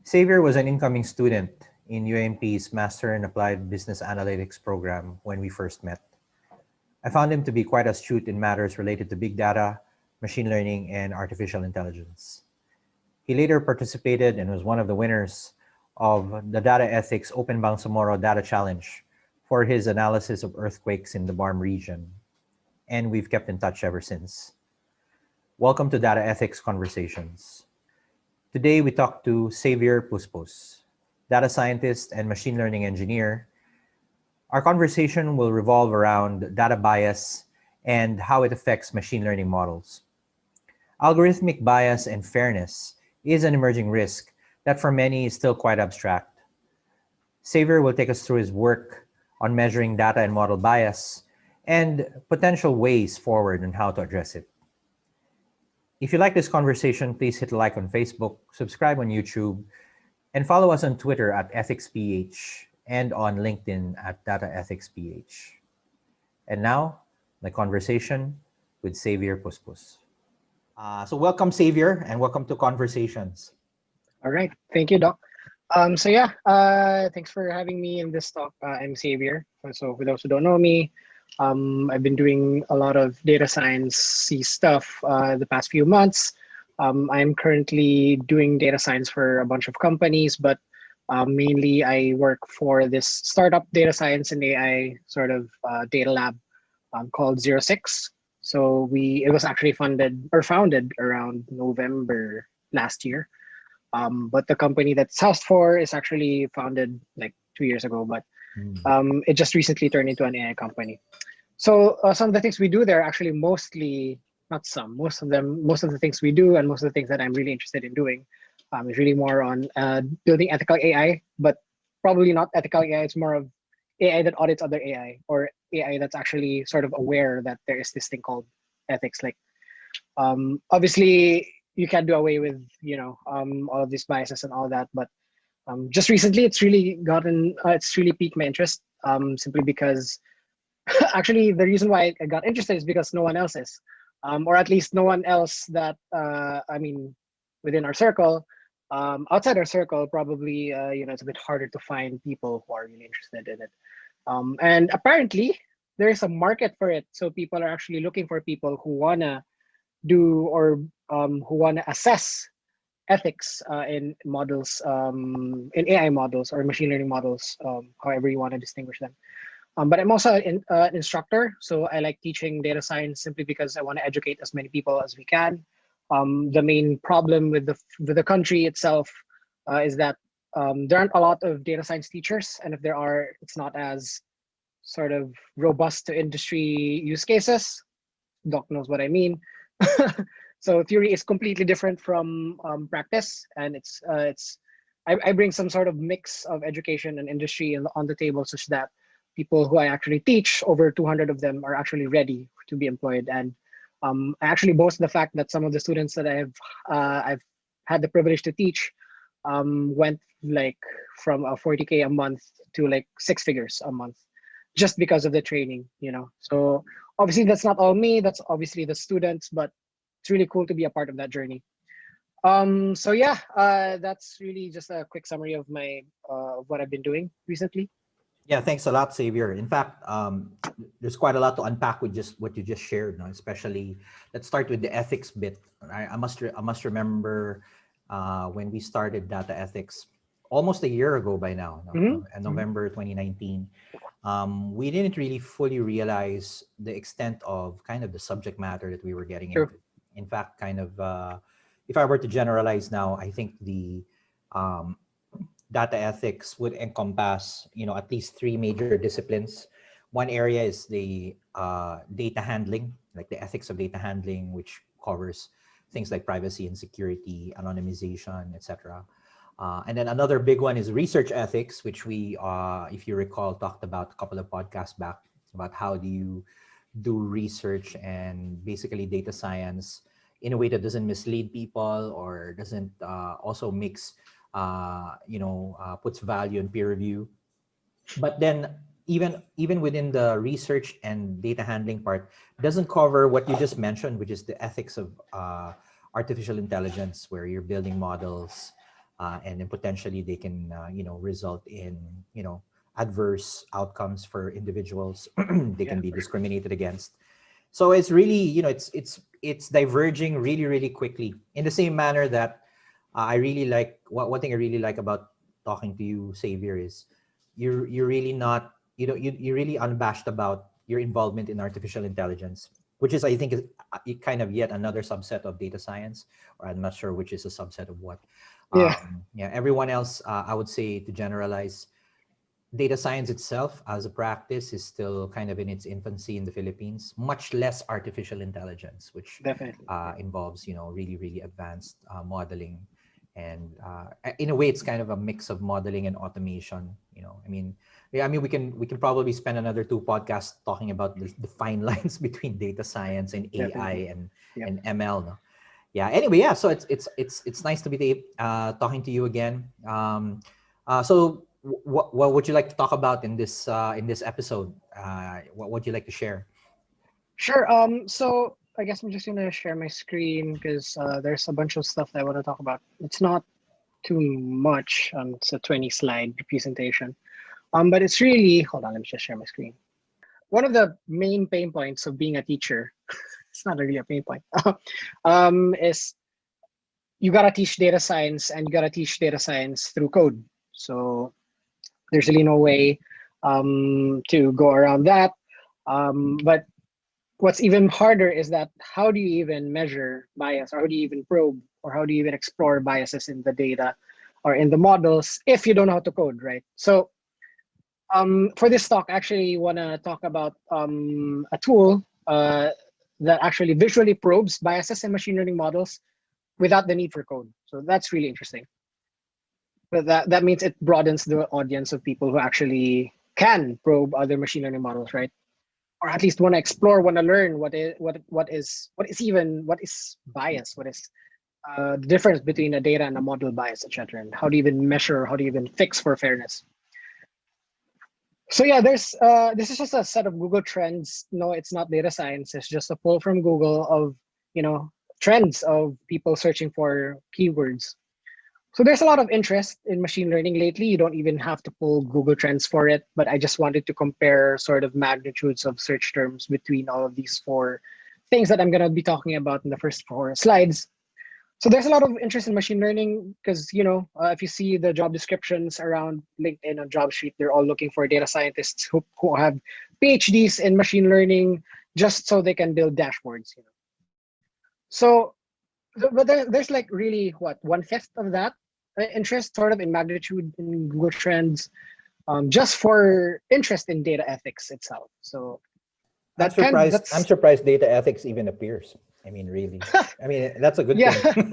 Xavier was an incoming student in UMP's Master in Applied Business Analytics program when we first met. I found him to be quite astute in matters related to big data, machine learning, and artificial intelligence. He later participated and was one of the winners of the Data Ethics Open Bangsamoro Data Challenge for his analysis of earthquakes in the Barm region, and we've kept in touch ever since. Welcome to Data Ethics Conversations. Today we talk to Xavier Puspus, data scientist and machine learning engineer. Our conversation will revolve around data bias and how it affects machine learning models. Algorithmic bias and fairness is an emerging risk that for many is still quite abstract. Xavier will take us through his work on measuring data and model bias and potential ways forward on how to address it. If you like this conversation, please hit like on Facebook, subscribe on YouTube, and follow us on Twitter at EthicsPH and on LinkedIn at DataEthicsPH. And now, my conversation with Xavier Puspus. So welcome, Xavier, and welcome to Conversations. All right. Thank you, Doc. Thanks for having me in this talk. I'm Xavier. So for those who don't know me, I've been doing a lot of data science stuff the past few months. I'm currently doing data science for a bunch of companies, but mainly I work for this startup data science and AI sort of data lab called 06. So it was actually founded around November last year. But the company that's housed for is actually founded like 2 years ago, but it just recently turned into an AI company. So some of the things we do there actually most of the things we do and most of the things that I'm really interested in doing is really more on building ethical AI, but probably not ethical AI. It's more of AI that audits other AI or AI that's actually sort of aware that there is this thing called ethics. Like obviously you can't do away with all of these biases and all that, but just recently it's really piqued my interest simply because actually the reason why I got interested is because no one else is, or at least no one else that within our circle. Outside our circle, probably it's a bit harder to find people who are really interested in it. And apparently there is a market for it, so people are actually looking for people who wanna do or who wanna assess ethics in models, in AI models or machine learning models, however you want to distinguish them. But I'm also an instructor, so I like teaching data science simply because I want to educate as many people as we can. The main problem with the country itself is that there aren't a lot of data science teachers, and if there are, it's not as sort of robust to industry use cases. Doc knows what I mean. So theory is completely different from practice, and I bring some sort of mix of education and industry on the table such that people who I actually teach, over 200 of them, are actually ready to be employed. And I actually boast the fact that some of the students that I've had the privilege to teach went like from 40K a month to like 6 figures a month, just because of the training. So obviously that's not all me. That's obviously the students, but it's really cool to be a part of that journey. That's really just a quick summary of what I've been doing recently. Yeah, thanks a lot, Xavier. In fact, there's quite a lot to unpack with just what you just shared. Especially, let's start with the ethics bit. I must remember when we started data ethics almost a year ago by now, in November 2019. We didn't really fully realize the extent of kind of the subject matter that we were getting into. In fact, kind of, if I were to generalize now, I think the data ethics would encompass, at least 3 major disciplines. One area is the data handling, like the ethics of data handling, which covers things like privacy and security, anonymization, etc. And then another big one is research ethics, which we, if you recall, talked about a couple of podcasts back about how do you do research and basically data science in a way that doesn't mislead people or doesn't also mix puts value in peer review. But then even within the research and data handling part, doesn't cover what you just mentioned, which is the ethics of artificial intelligence, where you're building models and then potentially they can result in adverse outcomes for individuals. They Yeah, can be for sure. discriminated against. So it's really, it's diverging really, really quickly in the same manner that I really like, one thing I really like about talking to you, Xavier, is you're really not, you're really unabashed about your involvement in artificial intelligence, which is, I think, is kind of yet another subset of data science, or I'm not sure which is a subset of what. Yeah, Yeah, everyone else, I would say, to generalize, data science itself as a practice is still kind of in its infancy in the Philippines, much less artificial intelligence, which definitely. Yeah, involves, really, really advanced modeling. And in a way, it's kind of a mix of modeling and automation. I mean, yeah, I mean, we can probably spend another two podcasts talking about the fine lines between data science and AI definitely. and Yep. ML. No? Yeah. Anyway, yeah. So it's nice to be talking to you again. So what would you like to talk about in this episode? What would you like to share? Sure. So I guess I'm just gonna share my screen because there's a bunch of stuff that I want to talk about. It's not too much. It's a 20 slide presentation. But it's really, hold on, let me just share my screen. One of the main pain points of being a teacher, it's not really a pain point, is you gotta teach data science and you gotta teach data science through code. So there's really no way to go around that. But what's even harder is that how do you even measure bias, or how do you even probe, or how do you even explore biases in the data or in the models if you don't know how to code, right? So for this talk, I actually want to talk about a tool that actually visually probes biases in machine learning models without the need for code. So that's really interesting. But that means it broadens the audience of people who actually can probe other machine learning models, right? Or at least want to explore, want to learn what is bias, what is the difference between a data and a model bias, etc., and how do you even measure, how do you even fix for fairness. So yeah, there's this is just a set of Google trends. No, it's not data science. It's just a pull from Google of you know trends of people searching for keywords. So there's a lot of interest in machine learning lately. You don't even have to pull Google Trends for it, but I just wanted to compare sort of magnitudes of search terms between all of these four things that I'm going to be talking about in the first four slides. So there's a lot of interest in machine learning because if you see the job descriptions around LinkedIn and JobStreet, they're all looking for data scientists who have PhDs in machine learning just so they can build dashboards. So, but there's like really what 1/5 of that interest sort of in magnitude in Google Trends, just for interest in data ethics itself. So I'm that kind surprised. I'm that's surprised data ethics even appears. I mean, really. I mean, that's a good yeah. thing.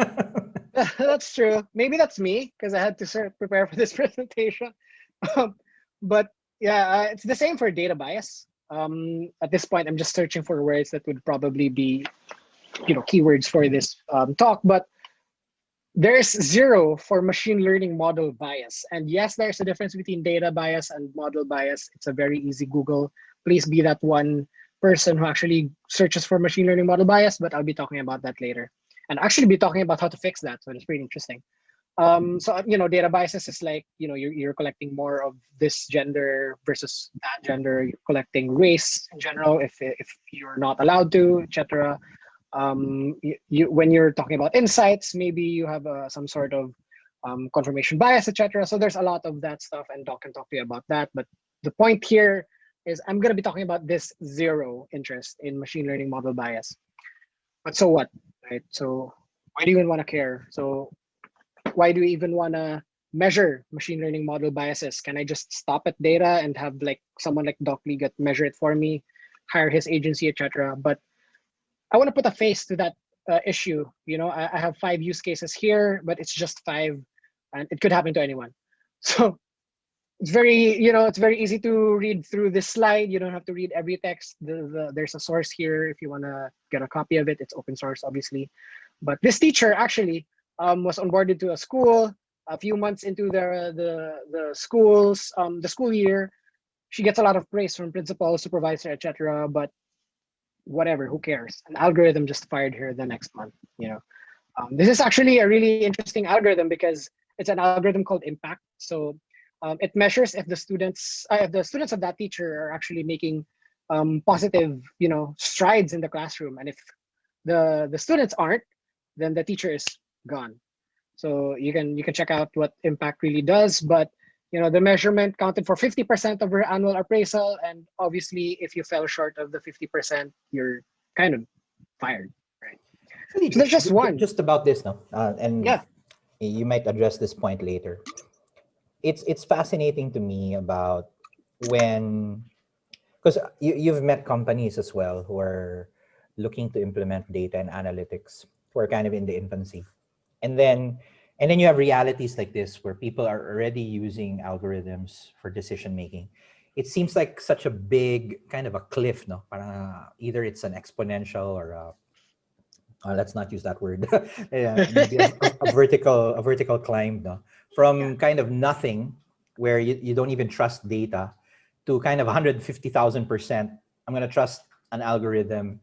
That's true. Maybe that's me because I had to sort of prepare for this presentation. Um, but yeah, it's the same for data bias. At this point, I'm just searching for words that would probably be, keywords for this talk. But there's zero for machine learning model bias. And yes, there's a difference between data bias and model bias. It's a very easy Google. Please be that one person who actually searches for machine learning model bias, but I'll be talking about that later. And actually be talking about how to fix that. So it's pretty interesting. So data biases is like, you're collecting more of this gender versus that gender. You're collecting race in general if you're not allowed to, etc. When you're talking about insights, maybe you have some sort of confirmation bias, etc. So there's a lot of that stuff, and Doc can talk to you about that. But the point here is I'm going to be talking about this zero interest in machine learning model bias. But so what, right? So why do you even want to care? So why do we even want to measure machine learning model biases? Can I just stop at data and have like someone like Doc Lee get measure it for me, hire his agency, etc.? But I want to put a face to that issue. I have 5 use cases here, but it's just 5, and it could happen to anyone. So it's very easy to read through this slide. You don't have to read every text. There's a source here if you want to get a copy of it. It's open source, obviously. But this teacher actually was onboarded to a school a few months into the school year. She gets a lot of praise from principal, supervisor, etc. But whatever, who cares? An algorithm just fired her the next month. This is actually a really interesting algorithm because it's an algorithm called Impact. So it measures if the students of that teacher are actually making positive, strides in the classroom, and if the students aren't, then the teacher is gone. So you can check out what Impact really does, but the measurement counted for 50% of your annual appraisal, and obviously, if you fell short of the 50%, you're kind of fired, right? Actually, So there's just one. just about this, no, and Yeah, you might address this point later. It's fascinating to me about when, because you've met companies as well who are looking to implement data and analytics who are kind of in the infancy, and then you have realities like this where people are already using algorithms for decision making. It seems like such a big kind of a cliff, no? Parang, either it's an exponential or let's not use that word. Yeah, maybe a vertical climb, no? yeah, From kind of nothing, where you don't even trust data, to kind of 150,000%. I'm gonna trust an algorithm,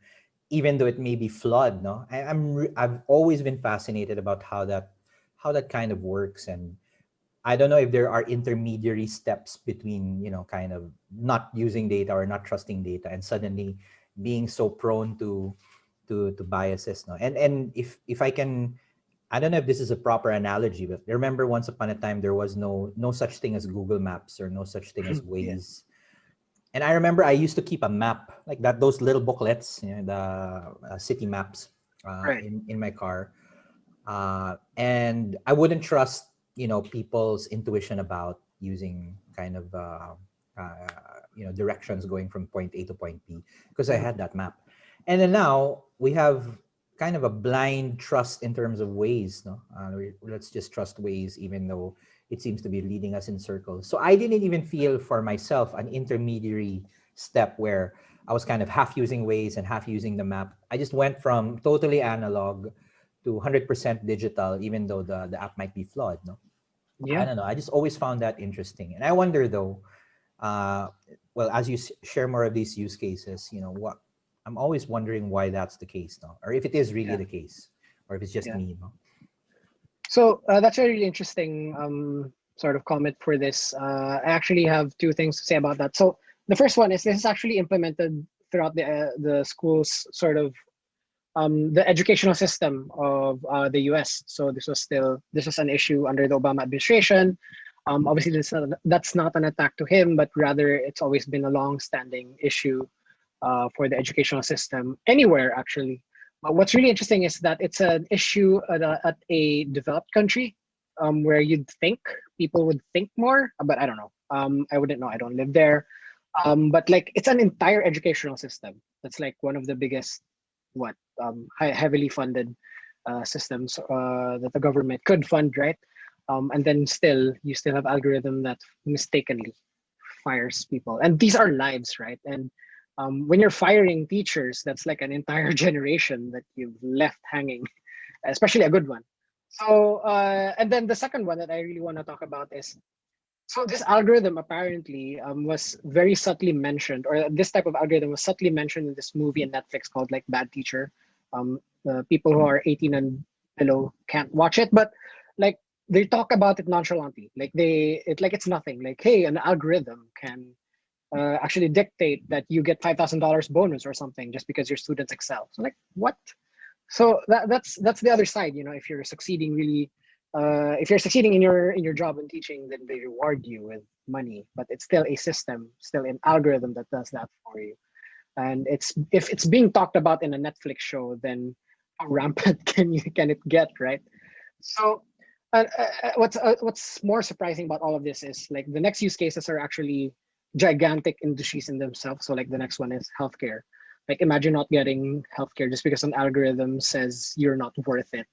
even though it may be flawed. No, I've always been fascinated about how that kind of works, and I don't know if there are intermediary steps between, kind of not using data or not trusting data and suddenly being so prone to biases. No, and if I can, I don't know if this is a proper analogy, but remember once upon a time there was no such thing as Google Maps or no such thing as yeah, Waze. And I remember I used to keep a map like that, those little booklets, the city maps, right. in my car, and I wouldn't trust people's intuition about using kind of directions going from point A to point B, because I Mhm. had that map. And then now we have kind of a blind trust in terms of Waze. No, let's just trust Waze, even though it seems to be leading us in circles. So I didn't even feel for myself an intermediary step where I was kind of half using Waze and half using the map. I just went from totally analog to 100% digital, even though the app might be flawed. No, I Yeah, don't know. I just always found that interesting. And I wonder though, uh, well, as you share more of these use cases, what I'm always wondering why that's the case, no? Or if it is really yeah, the case, or if it's just yeah. me, no? So that's a really interesting sort of comment for this. I actually have two things to say about that. So the first one is this is actually implemented throughout the schools, sort of the educational system of the U.S. So this was an issue under the Obama administration. Obviously, that's not an attack to him, but rather it's always been a long-standing issue for the educational system anywhere, actually. But what's really interesting is that it's an issue at a developed country, where you'd think people would think more, but I don't know. I wouldn't know. I don't live there. But like it's an entire educational system. That's like one of the biggest, what heavily funded systems that the government could fund, right? And then still you still have algorithm that mistakenly fires people, and these are lives, right? And when you're firing teachers, that's like an entire generation that you've left hanging, especially a good one. So and then the second one that I really want to talk about is, so this algorithm apparently was very subtly mentioned, or this type of algorithm was subtly mentioned in this movie on Netflix called like Bad Teacher. People who are 18 and below can't watch it, but like they talk about it nonchalantly, like it's nothing. Like, hey, an algorithm can actually dictate that you get $5,000 bonus or something just because your students excel. So like, what? So that's the other side. If you're succeeding really, if you're succeeding in your job and teaching, then they reward you with money, but it's still a system, still an algorithm that does that for you. And if it's being talked about in a Netflix show, then how rampant can it get, right? So what's more surprising about all of this is like the next use cases are actually gigantic industries in themselves. So like the next one is healthcare. Like imagine not getting healthcare just because an algorithm says you're not worth it.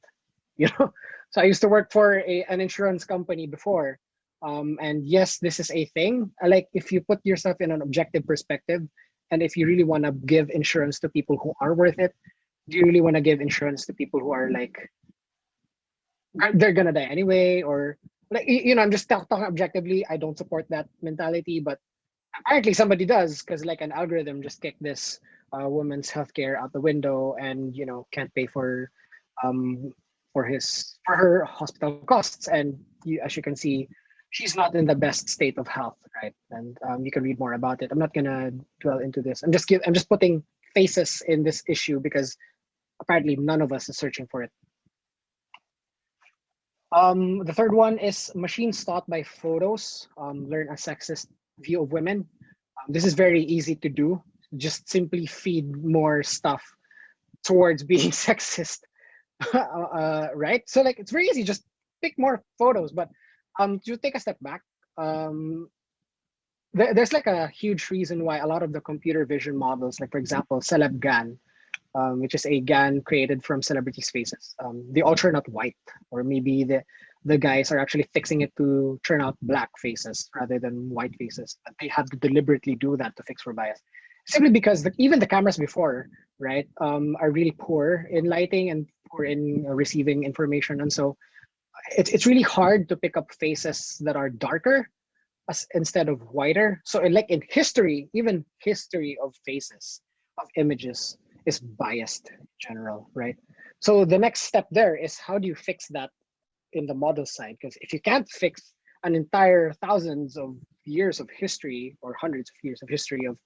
you know so I used to work for an insurance company before, and yes, this is a thing. Like if you put yourself in an objective perspective, and if you really want to give insurance to people who are worth it, do you really want to give insurance to people who are like they're gonna die anyway? Or like I'm just talking objectively. I don't support that mentality, but apparently somebody does, because like an algorithm just kicked this woman's healthcare out the window, and can't pay um for her hospital costs. And as you can see, she's not in the best state of health, right? And you can read more about it. I'm not gonna dwell into this. I'm just putting faces in this issue because apparently none of us is searching for it. The third one is machines taught by photos learn a sexist view of women. This is very easy to do. Just simply feed more stuff towards being sexist, right? So like it's very easy. Just pick more photos. But to take a step back, there's like a huge reason why a lot of the computer vision models, like for example, CelebGAN, which is a GAN created from celebrities' faces. They all turn out white, or maybe the guys are actually fixing it to turn out black faces rather than white faces. But they have to deliberately do that to fix for bias, simply because even the cameras before, right, are really poor in lighting and poor in receiving information, and so it's really hard to pick up faces that are darker instead of whiter. So like in history, even history of faces, of images is biased in general, right? So the next step there is how do you fix that in the model side? Because if you can't fix an entire thousands of years of history or hundreds of years of history of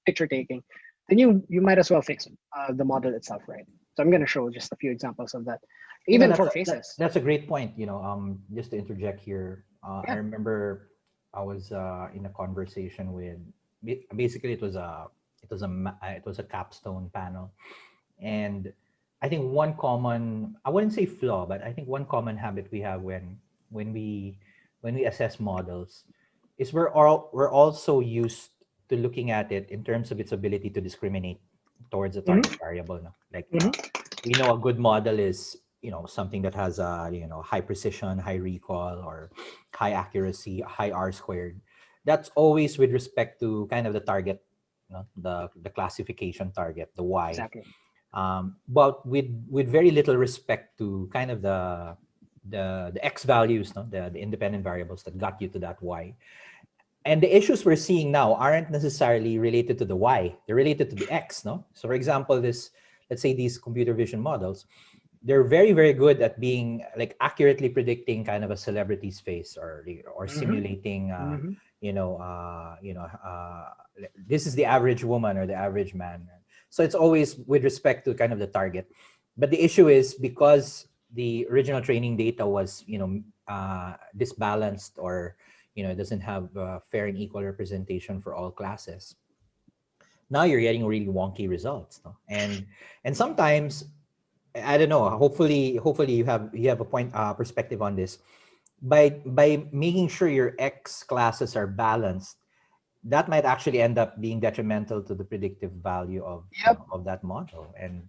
picture taking, then you might as well fix the model itself, right? So I'm going to show just a few examples of that, even for faces. That's a great point. Just to interject here, I Yeah. remember I was in a conversation with basically it was a capstone panel, and I think one common, I wouldn't say flaw, but I think one common habit we have when we when we assess models is we're also used to looking at it in terms of its ability to discriminate towards a target variable. No? Like we know a good model is something that has high precision, high recall, or high accuracy, high R squared. That's always with respect to kind of the target, the classification target, the Y. Exactly. But with very little respect to kind of the X values, no? The independent variables that got you to that Y. And the issues we're seeing now aren't necessarily related to the Y, they're related to the X, no? So for example, let's say these computer vision models, they're very, very good at being like accurately predicting kind of a celebrity's face or simulating, this is the average woman or the average man. So it's always with respect to kind of the target. But the issue is because the original training data was, disbalanced, or, it doesn't have fair and equal representation for all classes. Now you're getting really wonky results. No? And sometimes, I don't know, hopefully you have a point perspective on this. By making sure your X classes are balanced, that might actually end up being detrimental to the predictive value of of that model. And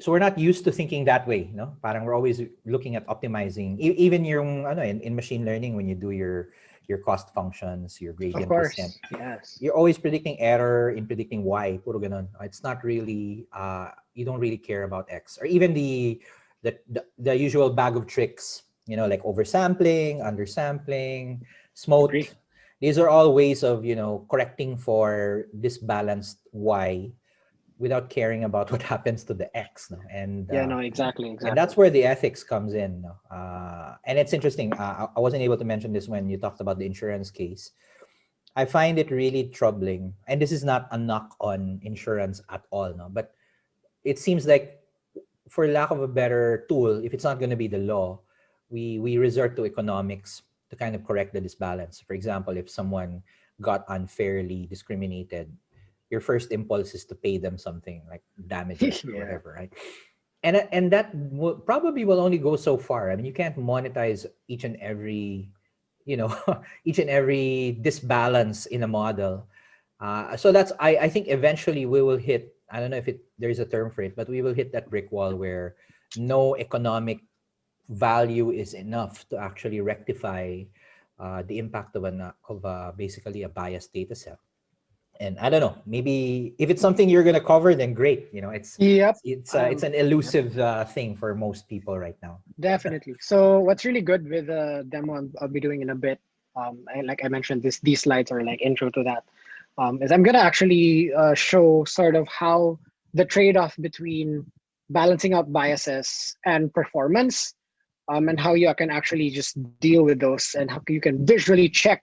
so we're not used to thinking that way, no? Parang we're always looking at optimizing, even yung in machine learning, when you do your cost functions, your gradient descent. Yes. You're always predicting error in predicting Y. Puro ganun. It's not really you don't really care about X, or even the usual bag of tricks, like oversampling, undersampling, smote. Agree. These are all ways of correcting for disbalanced Y without caring about what happens to the X. No? And exactly. and that's where the ethics comes in. No? And it's interesting. I wasn't able to mention this when you talked about the insurance case. I find it really troubling, and this is not a knock on insurance at all. No, but it seems like, for lack of a better tool, if it's not going to be the law, we resort to economics to kind of correct the disbalance. For example, if someone got unfairly discriminated, your first impulse is to pay them something like damages or whatever, right? And that probably will only go so far. I mean, you can't monetize each and every, each and every disbalance in a model. So that's I think eventually we will hit. I don't know if there's a term for it, but we will hit that brick wall where no economic value is enough to actually rectify the impact of basically a biased data set. And I don't know, maybe if it's something you're gonna cover, then great. It's an elusive thing for most people right now. Definitely. So what's really good with the demo I'll be doing in a bit, like I mentioned, these slides are like intro to that, is I'm gonna actually show sort of how the trade-off between balancing out biases and performance and how you can actually just deal with those, and how you can visually check,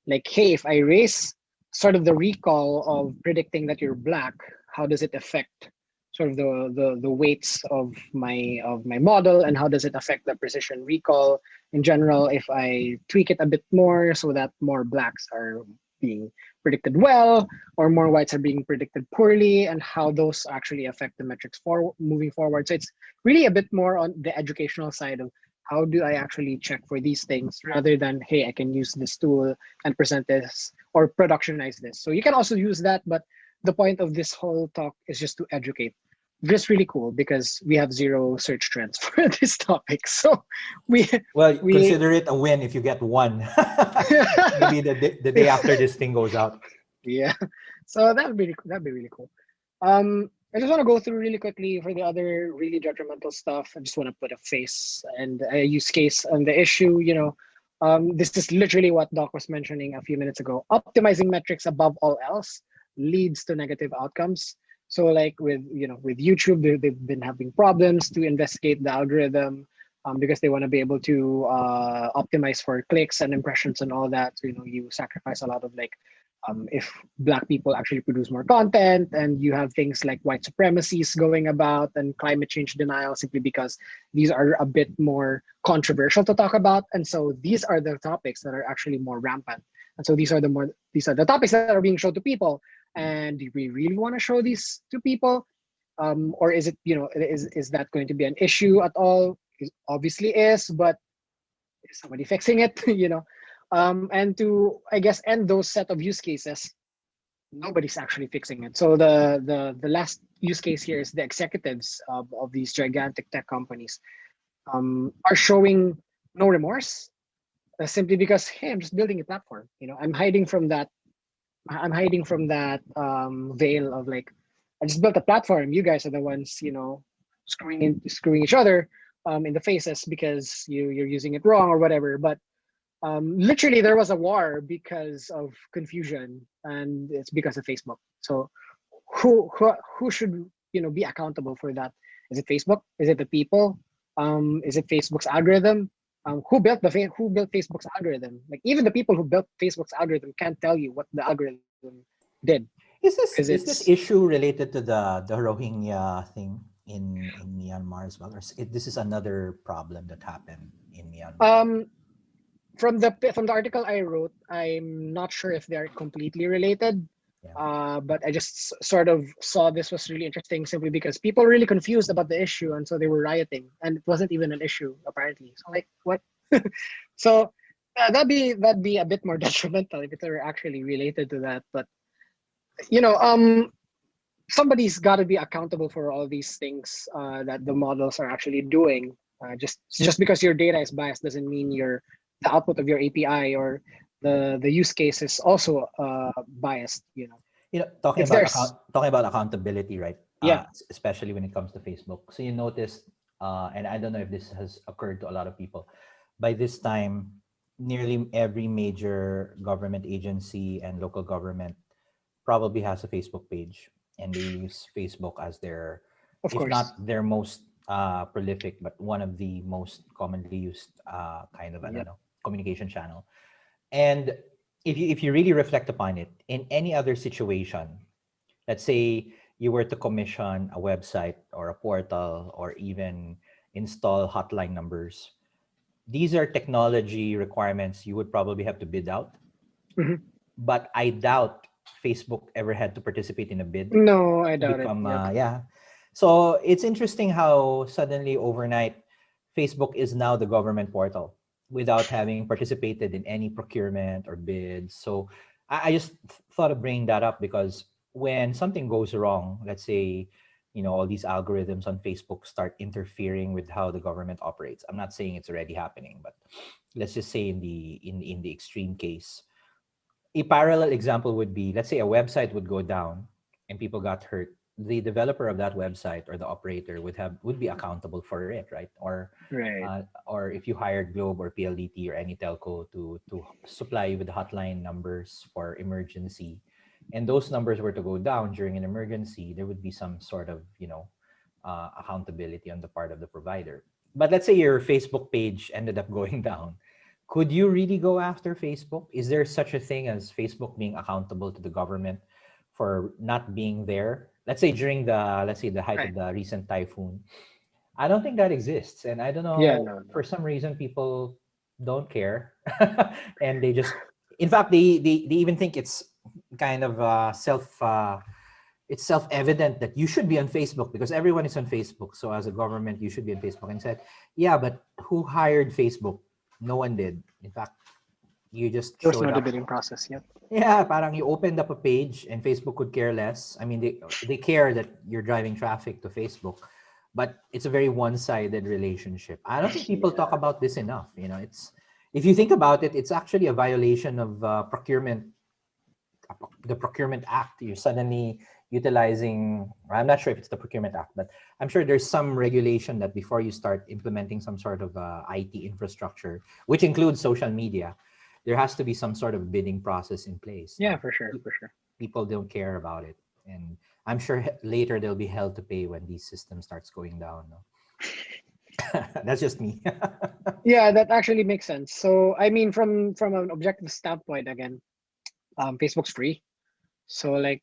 like, hey, if I raise sort of the recall of predicting that you're black, how does it affect sort of the weights of my model, and how does it affect the precision recall in general if I tweak it a bit more so that more blacks are being predicted well, or more whites are being predicted poorly, and how those actually affect the metrics for moving forward. So it's really a bit more on the educational side of how do I actually check for these things, rather than, hey, I can use this tool and present this or productionize this. So you can also use that, but the point of this whole talk is just to educate. Just really cool because we have zero search trends for this topic. So we Well, we consider it a win if you get one. Maybe the day after this thing goes out. yeah. So that'd be really cool. I just want to go through really quickly for the other really judgmental stuff. I just want to put a face and a use case on the issue. This is literally what Doc was mentioning a few minutes ago. Optimizing metrics above all else leads to negative outcomes. So, like with YouTube, they've been having problems to investigate the algorithm, because they want to be able to optimize for clicks and impressions and all that. So, you sacrifice a lot of, like, if black people actually produce more content, and you have things like white supremacies going about and climate change denial, simply because these are a bit more controversial to talk about. And so these are the topics that are actually more rampant. And so these are the topics that are being shown to people. And do we really want to show these to people? Or is it, is that going to be an issue at all? It obviously is, but is somebody fixing it? And to, I guess, end those set of use cases, nobody's actually fixing it. So the last use case here is the executives of these gigantic tech companies are showing no remorse, simply because, hey, I'm just building a platform. I'm hiding from that veil of, like, I just built a platform. You guys are the ones, screwing each other in the faces because you're using it wrong or whatever. But literally, there was a war because of confusion, and it's because of Facebook. So who should be accountable for that? Is it Facebook? Is it the people? Is it Facebook's algorithm? Who built Facebook's algorithm? Like, even the people who built Facebook's algorithm can't tell you what the algorithm did, because Is it's this issue related to the Rohingya thing in Myanmar as well, or this is another problem that happened in Myanmar? um from the article I wrote, I'm not sure if they're completely related. Yeah. But I just sort of saw this was really interesting, simply because people were really confused about the issue, and so they were rioting, and it wasn't even an issue apparently. So, like, what? So that'd be a bit more detrimental if it were actually related to that. But you know, um, somebody's got to be accountable for all these things that the models are actually doing. Just because your data is biased doesn't mean the output of your API or the use case is also biased. Talking It's about theirs. talking about accountability, right? Yeah. Especially when it comes to Facebook. So you noticed, and I don't know if this has occurred to a lot of people. By this time, nearly every major government agency and local government probably has a Facebook page, and they use Facebook as their, Of if course. not their most prolific, but one of the most commonly used kind of, I don't Yep. know, communication channel. And if you really reflect upon it, in any other situation, let's say you were to commission a website or a portal or even install hotline numbers, these are technology requirements you would probably have to bid out. Mhm. But I doubt Facebook ever had to participate in a bid No, I to doubt it. become, Yep. yeah. So it's interesting how suddenly overnight Facebook is now the government portal without having participated in any procurement or bids. So I just thought of bringing that up because when something goes wrong, let's say, all these algorithms on Facebook start interfering with how the government operates. I'm not saying it's already happening, but let's just say in the extreme case, a parallel example would be, let's say a website would go down and people got hurt. The developer of that website or the operator would be accountable for it, right? Right. Or if you hired Globe or PLDT or any telco to supply you with hotline numbers for emergency, and those numbers were to go down during an emergency, there would be some sort of accountability on the part of the provider. but let's say your Facebook page ended up going down. Could you really go after Facebook? Is there such a thing as Facebook being accountable to the government for not being there? Let's say during the, let's say, the height Right. of the recent typhoon. I don't think that exists. And I don't Yeah, know, no, for no. some reason, people don't care. And they just, in fact, they even think it's kind of it's self-evident that you should be on Facebook because everyone is on Facebook. So as a government, you should be on Facebook. And said, yeah, but who hired Facebook? No one did. In fact, you just There was showed no up. debating process yet. Yeah, parang you opened up a page and Facebook could care less. I mean, they care that you're driving traffic to Facebook, but it's a very one-sided relationship. I don't think people talk Yeah. about this enough. It's, if you think about it, it's actually a violation of the Procurement Act. You're suddenly utilizing, I'm not sure if it's the Procurement Act, but I'm sure there's some regulation that before you start implementing some sort of IT infrastructure, which includes social media, there has to be some sort of bidding process in place. Yeah, Now, for sure, for sure. people don't care about it. And I'm sure later there'll be hell to pay when these systems starts going down. No? That's just me. Yeah, that actually makes sense. So I mean, from an objective standpoint, again, Facebook's free. So like,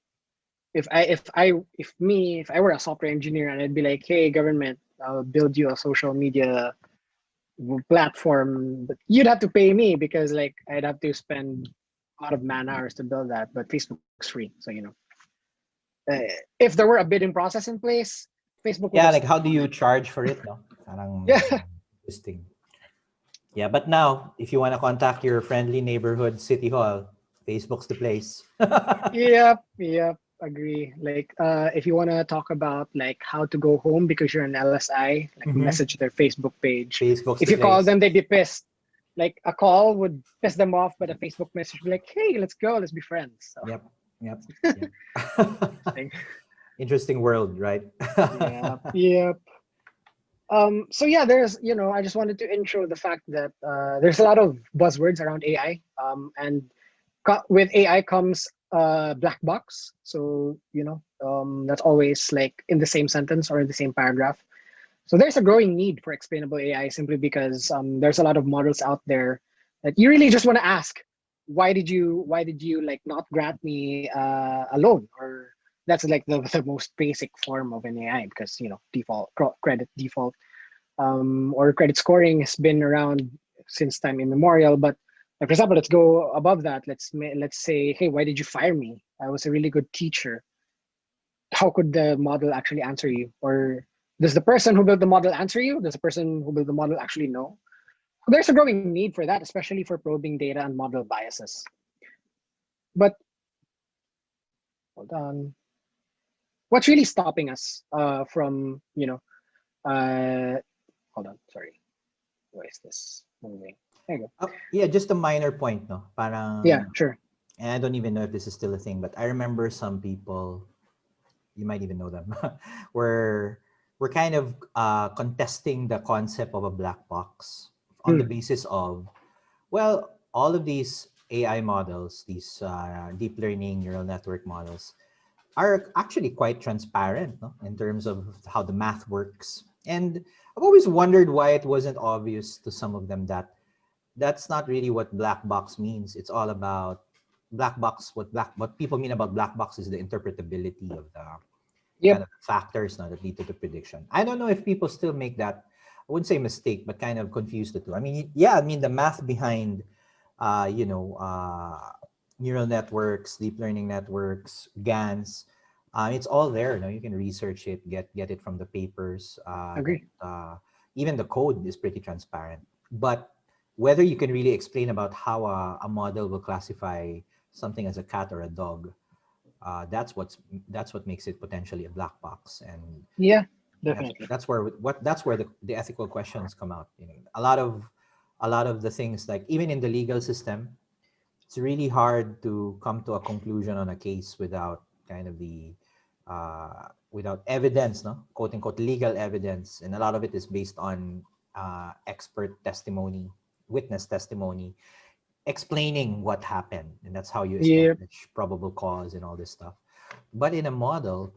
if I were a software engineer and I'd be like, hey, government, I'll build you a social media platform, but you'd have to pay me because like I'd have to spend a lot of man hours to build that. But Facebook's free, so if there were a bidding process in place, Facebook would Yeah, have like how do won you it. charge for it? No, parang Yeah. interesting. Yeah, but now if you want to contact your friendly neighborhood city hall, Facebook's the place. Yep, yep, agree. Like, if you want to talk about like how to go home because you're an LSI, like Hmm. message their Facebook page. Facebook's If the you call place. them, they'd be pissed. Like a call would piss them off, but a Facebook message would be like, "Hey, let's go, let's be friends." So Yep, yep, yep. interesting. Interesting world, right? Yeah, yep. So yeah, there's I just wanted to intro the fact that there's a lot of buzzwords around AI. And with AI comes black box. So that's always like in the same sentence or in the same paragraph. So there's a growing need for explainable AI simply because there's a lot of models out there that you really just want to ask, why did you like not grant me a loan? Or that's like the most basic form of an AI because default credit default or credit scoring has been around since time immemorial. But like, for example, let's go above that. Let's say, hey, why did you fire me? I was a really good teacher. How could the model actually answer you? Or does the person who built the model answer you? Does the person who built the model actually know? There's a growing need for that, especially for probing data and model biases. But hold on, what's really stopping us from uh, hold on, sorry, why is this moving? There you go. Yeah, just a minor point, no? Yeah, Parang, sure. and I don't even know if this is still a thing, but I remember some people, you might even know them, were kind of contesting the concept of a black box on the Hmm. basis of, well, all of these AI models, these deep learning neural network models, are actually quite transparent, no? In terms of how the math works. And I've always wondered why it wasn't obvious to some of them that that's not really what black box means. It's all about black box. What people mean about black box is the interpretability of the kind Yep. of factors now that lead to the prediction. I don't know if people still make that, I wouldn't say mistake, but kind of confuse the two. I mean, yeah, I mean the math behind, uh, you know, uh, neural networks, deep learning networks, GANs, it's all there. You know, you can research it, get it from the papers. Agree. Even the code is pretty transparent. But whether you can really explain about how a model will classify something as a cat or a dog, that's what makes it potentially a black box. And Yeah, that's definitely. that's where the ethical questions come out. A lot of the things, like even in the legal system, it's really hard to come to a conclusion on a case without kind of the without evidence, no, quote unquote legal evidence. And a lot of it is based on expert testimony, witness testimony, explaining what happened, and that's how you Yep. establish probable cause and all this stuff. But in a model,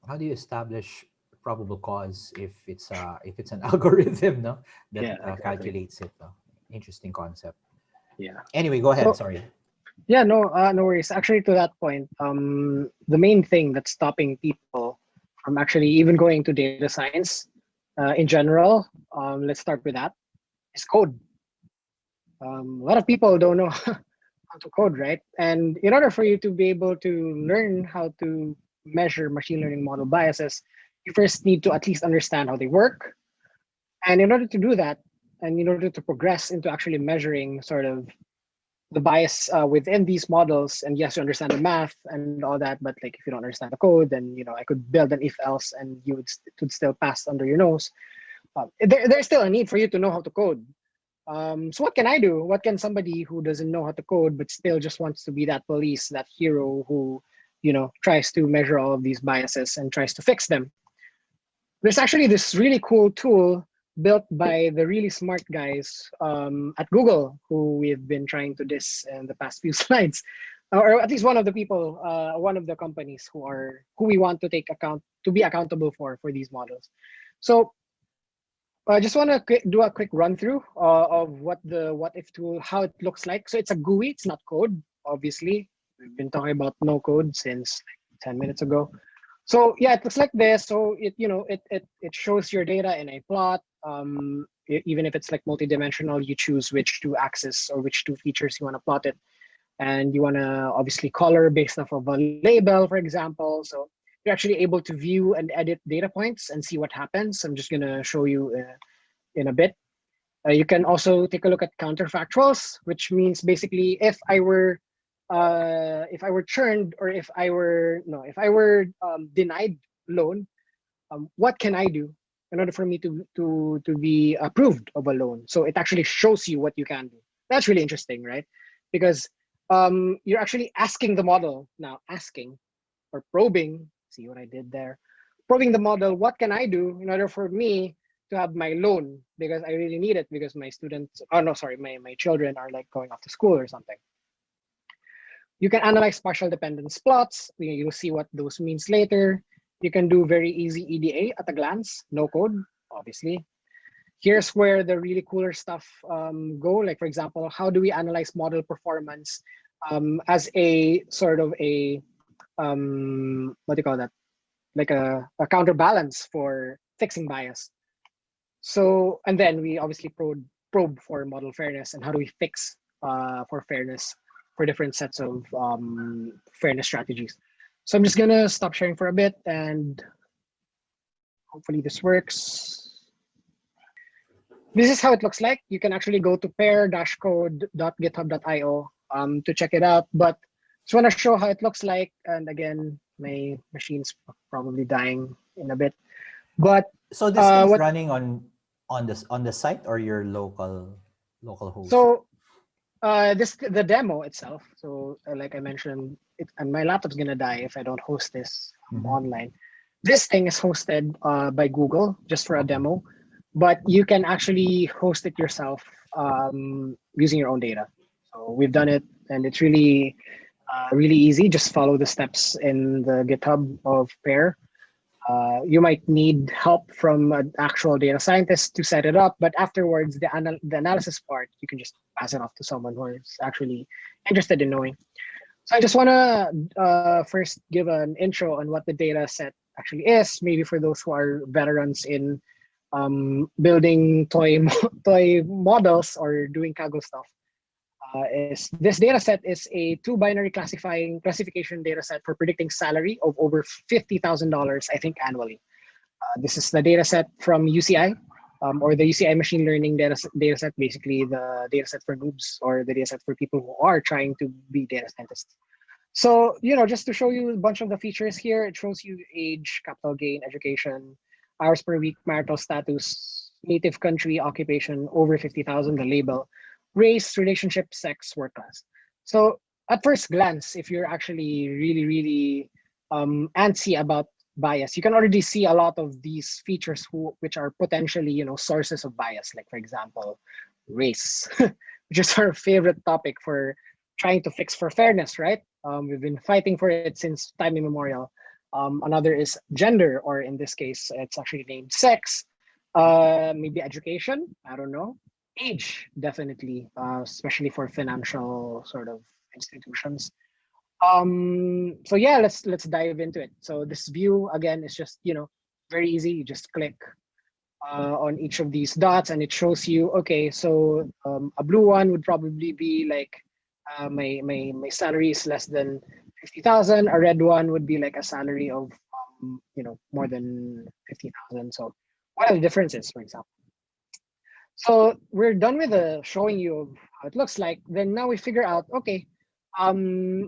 how do you establish probable cause if it's an algorithm, no, that Yeah, exactly. calculates it. No? Interesting concept. Yeah. Anyway, go ahead. So Sorry. yeah, no worries. Actually, to that point, the main thing that's stopping people from actually even going to data science in general, let's start with that, is code. A lot of people don't know how to code, right? And in order for you to be able to learn how to measure machine learning model biases, you first need to at least understand how they work. And in order to do that, and in order to progress into actually measuring sort of the bias within these models, and yes, you understand the math and all that, but like if you don't understand the code, then I could build an if else and it would still pass under your nose. There's still a need for you to know how to code. So what can I do? What can somebody who doesn't know how to code but still just wants to be that police, that hero who tries to measure all of these biases and tries to fix them? There's actually this really cool tool built by the really smart guys at Google, who we've been trying to diss in the past few slides, or at least one of the people, one of the companies who we want to take account to be accountable for these models. So I just want to do a quick run through of what if tool, how it looks like. So it's a GUI, it's not code, obviously. We've been talking about no code since like 10 minutes ago. So yeah, it looks like this. So it shows your data in a plot. Even if it's like multidimensional, you choose which two axes or which two features you want to plot it, and you want to obviously color based off of a label, for example. So you're actually able to view and edit data points and see what happens. I'm just gonna show you in a bit. You can also take a look at counterfactuals, which means basically if I were churned, or if I were no, if I were denied loan, what can I do in order for me to be approved of a loan? So it actually shows you what you can do. That's really interesting, right? Because you're actually asking the model now, asking or probing. See what I did there? Probing the model. What can I do in order for me to have my loan, because I really need it, because my students, oh no, sorry, my children are like going off to school or something. You can analyze partial dependence plots. You'll see what those means later. You can do very easy EDA at a glance, no code, obviously. Here's where the really cooler stuff go. Like, for example, how do we analyze model performance as a sort of a, what do you call that? Like a counterbalance for fixing bias. So, and then we obviously probe for model fairness, and how do we fix for fairness for different sets of fairness strategies. So I'm just gonna stop sharing for a bit, and hopefully this works. This is how it looks like. You can actually go to pair-code.github.io to check it out. But just want to show how it looks like. And again, my machine's probably dying in a bit. But So this thing's what running on the site or your local host? so this the demo itself. So like I mentioned, and my laptop's gonna die if I don't host this Mm-hmm. online. This thing is hosted by Google just for a Okay. demo, but you can actually host it yourself using your own data. So we've done it, and it's really easy. Just follow the steps in the GitHub of Pair. You might need help from an actual data scientist to set it up, but afterwards, the analysis part, you can just pass it off to someone who is actually interested in knowing. So I just want to first give an intro on what the data set actually is, maybe for those who are veterans in building toy models or doing Kaggle stuff. Is this data set is a two binary classification data set for predicting salary of over $50,000, I think, annually. This is the data set from UCI, or the UCI machine learning data set, basically the data set for noobs, or the data set for people who are trying to be data scientists. So, just to show you a bunch of the features here, it shows you age, capital gain, education, hours per week, marital status, native country, occupation, over 50,000, the label, race, relationship, sex, work class. So at first glance, if you're actually really, really antsy about bias, you can already see a lot of these features which are potentially, sources of bias. Like, for example, race, which is our favorite topic for trying to fix for fairness, right? We've been fighting for it since time immemorial. Another is gender, or in this case, it's actually named sex. Maybe education. I don't know. Age, definitely, especially for financial sort of institutions. So yeah, let's dive into it. So this view again is just very easy. You just click on each of these dots, and it shows you, okay, so a blue one would probably be like my salary is less than 50,000. A red one would be like a salary of more than 50,000. So what are the differences, for example? So we're done with the showing you of how it looks like. Then now we figure out, okay,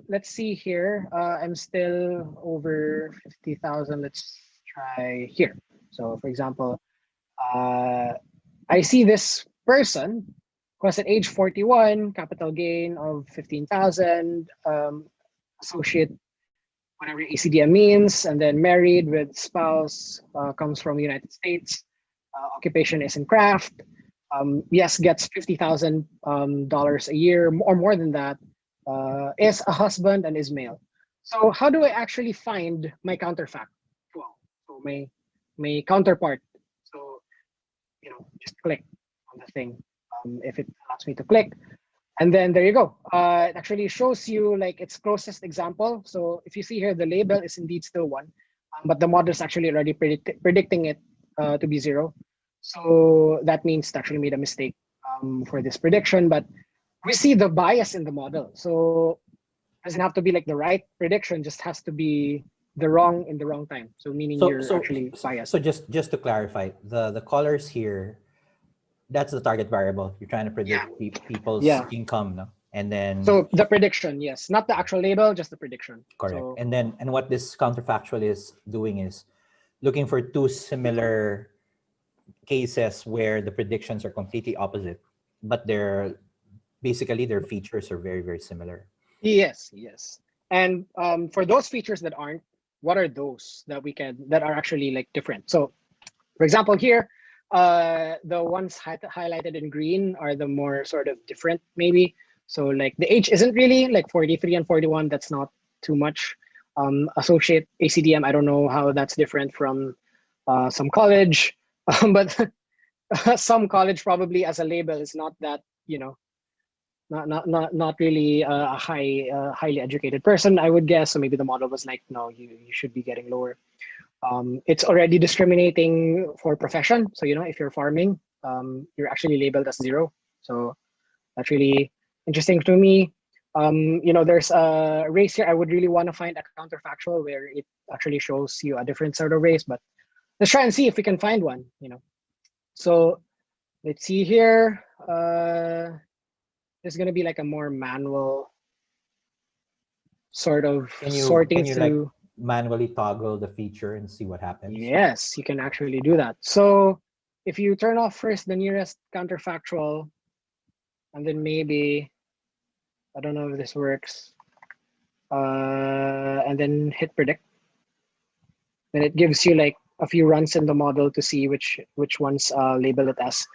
let's see here. I'm still over 50,000. Let's try here. So for example, uh, I see this person who has at age 41, capital gain of 15,000, associate, whatever ACDM means, and then married with spouse, comes from the United States, occupation is in craft. Yes, gets $50,000 a year or more than that, is a husband and is male. So how do I actually find my counterfactual? So my counterpart. So just click on the thing if it allows me to click. And then there you go. It actually shows you like its closest example. So if you see here, the label is indeed still one, but the model is actually already predicting it to be zero. So that means it actually made a mistake for this prediction. But we see the bias in the model. So it doesn't have to be like the right prediction, just has to be the wrong in the wrong time. So meaning So you're so actually so, biased. so just to clarify, the colors here, that's the target variable. You're trying to Yeah. predict people's Yeah. income, no? And then So the prediction, yes, not the actual label, just the prediction. correct. So And what this counterfactual is doing is looking for two similar cases where the predictions are completely opposite, but their features are very, very similar. yes, yes. And for those features that aren't, what are those that are actually like different? So for example, here, the ones highlighted in green are the more sort of different, maybe. So like the age isn't really like 43 and 41. That's not too much. Associate ACDM, I don't know how that's different from some college, but some college probably as a label is not that, not really a highly educated person, I would guess. So maybe the model was like, no, you should be getting lower. It's already discriminating for profession. So, if you're farming, you're actually labeled as zero. So that's really interesting to me. There's a race here. I would really want to find a counterfactual where it actually shows you a different sort of race, but let's try and see if we can find one. So let's see here. There's going to be like a more manual sort of Can you sorting can you like through. manually toggle the feature and see what happens? Yes, you can actually do that. So if you turn off first the nearest counterfactual, and then maybe, I don't know if this works, and then hit predict, then it gives you like a few runs in the model to see which ones label it as.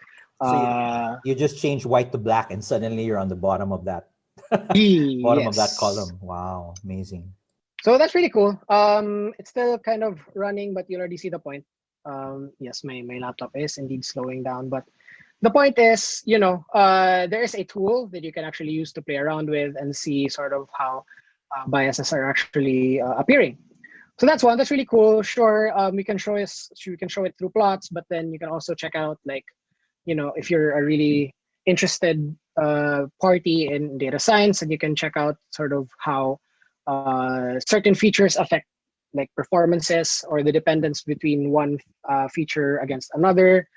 So Uh, you just change white to black and suddenly you're on the bottom of that bottom of that yes. column. Wow, amazing. So that's really cool. It's still kind of running, but you already see the point. Yes, my laptop is indeed slowing down, but the point is, there is a tool that you can actually use to play around with and see sort of how biases are actually appearing. So that's one. That's really cool. Sure, we can show it through plots, but then you can also check out like, if you're a really interested party in data science, and you can check out sort of how certain features affect like performances or the dependence between one feature against another,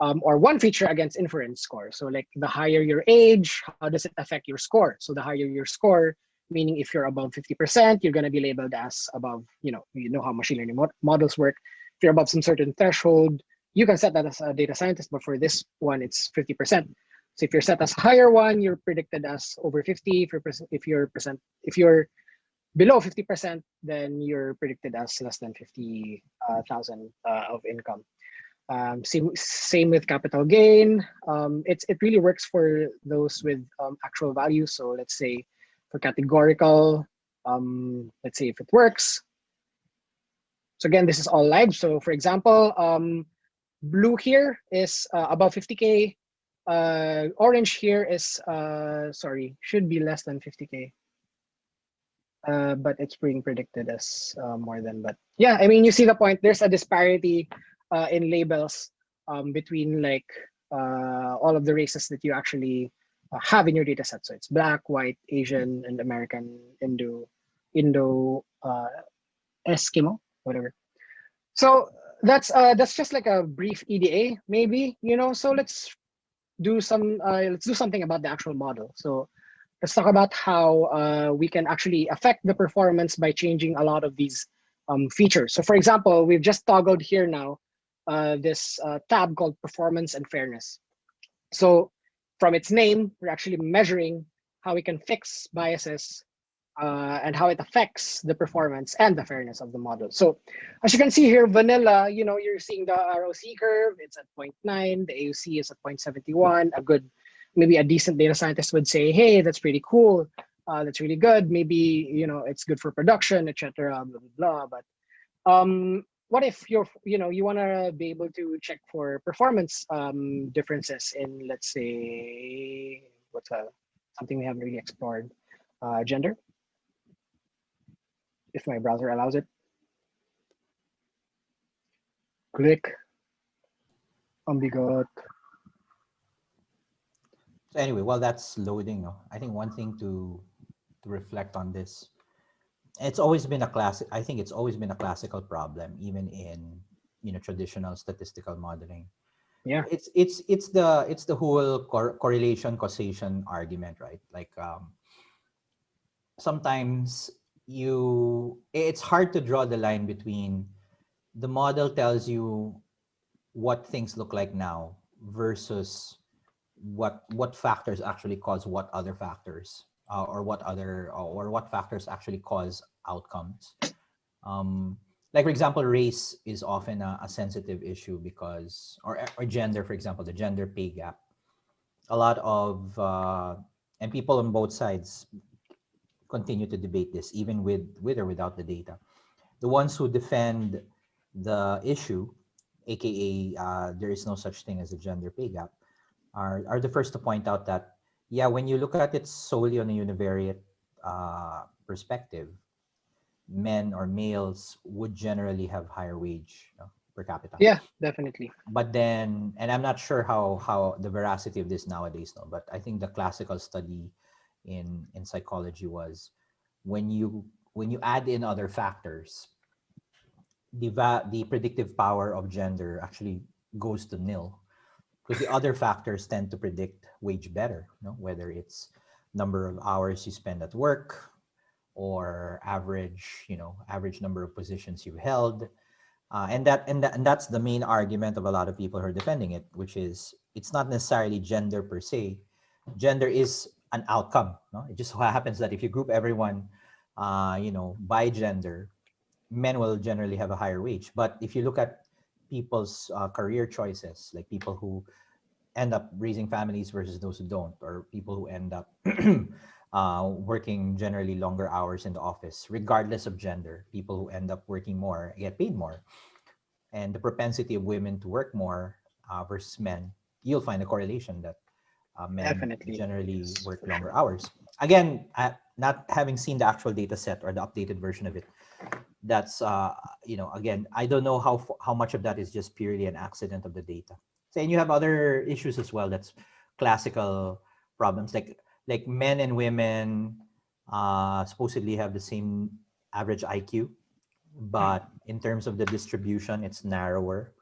or one feature against inference score. So like the higher your age, how does it affect your score? So the higher your score, meaning if you're above 50%, you're going to be labeled as above, you know how machine learning models work. If you're above some certain threshold, you can set that as a data scientist, but for this one, it's 50%. So if you're set as a higher one, you're predicted as over 50. If you're below 50%, then you're predicted as less than 50,000 of income. Same with capital gain. It really works for those with actual values. So let's say for categorical, let's say if it works, So again, this is all live. So for example, blue here is above 50K. Orange here is, sorry, should be less than 50K. But it's being predicted as more than. But yeah, I mean, you see the point. There's a disparity in labels between like all of the races that you actually have in your data set. So it's black, white, Asian, and American, Indo, Eskimo, whatever. So that's just like a brief EDA, maybe, you know. So let's do something about the actual model. So let's talk about how we can actually affect the performance by changing a lot of these features. So for example, we've just toggled here now this tab called performance and fairness. So from its name, we're actually measuring how we can fix biases and how it affects the performance and the fairness of the model. So as you can see here, vanilla, you know, you're seeing the ROC curve, it's at 0.9, the AUC is at 0.71. A good, maybe a decent data scientist would say, hey, that's pretty cool. That's really good. Maybe, you know, it's good for production, etc. Blah, blah, blah. But what if you want to be able to check for performance differences in, let's say, something we haven't really explored, gender, if my browser allows it. Click. Ambigot. So anyway, while that's loading, I think one thing to reflect on this, it's always been a classic. I think it's always been a classical problem, even in traditional statistical modeling. Yeah. It's the whole correlation causation argument, right? Like sometimes it's hard to draw the line between the model tells you what things look like now versus what factors actually cause what other factors, or what factors actually cause outcomes. Like for example, race is often a sensitive issue because, or gender, for example, the gender pay gap. A lot of and people on both sides continue to debate this, even with or without the data. The ones who defend the issue, aka there is no such thing as a gender pay gap, are the first to point out that, yeah, when you look at it solely on a univariate perspective, men or males would generally have higher wage, per capita. Yeah, definitely. But then, and I'm not sure how the veracity of this nowadays, no, but I think the classical study in psychology was when you add in other factors, the predictive power of gender actually goes to nil, because the other factors tend to predict wage better, whether it's number of hours you spend at work, or average number of positions you've held. And that's the main argument of a lot of people who are defending it, which is it's not necessarily gender per se. Gender is an outcome. No? It just so happens that if you group everyone, by gender, men will generally have a higher wage. But if you look at people's career choices, like people who end up raising families versus those who don't, or people who end up working generally longer hours in the office, regardless of gender, people who end up working more get paid more. And the propensity of women to work more versus men, you'll find a correlation that men Definitely. generally Yes, work for longer sure. hours. Again, not having seen the actual data set or the updated version of it, that's again, I don't know how much of that is just purely an accident of the data. So, and you have other issues as well. That's classical problems, like men and women supposedly have the same average IQ, but in terms of the distribution, it's narrower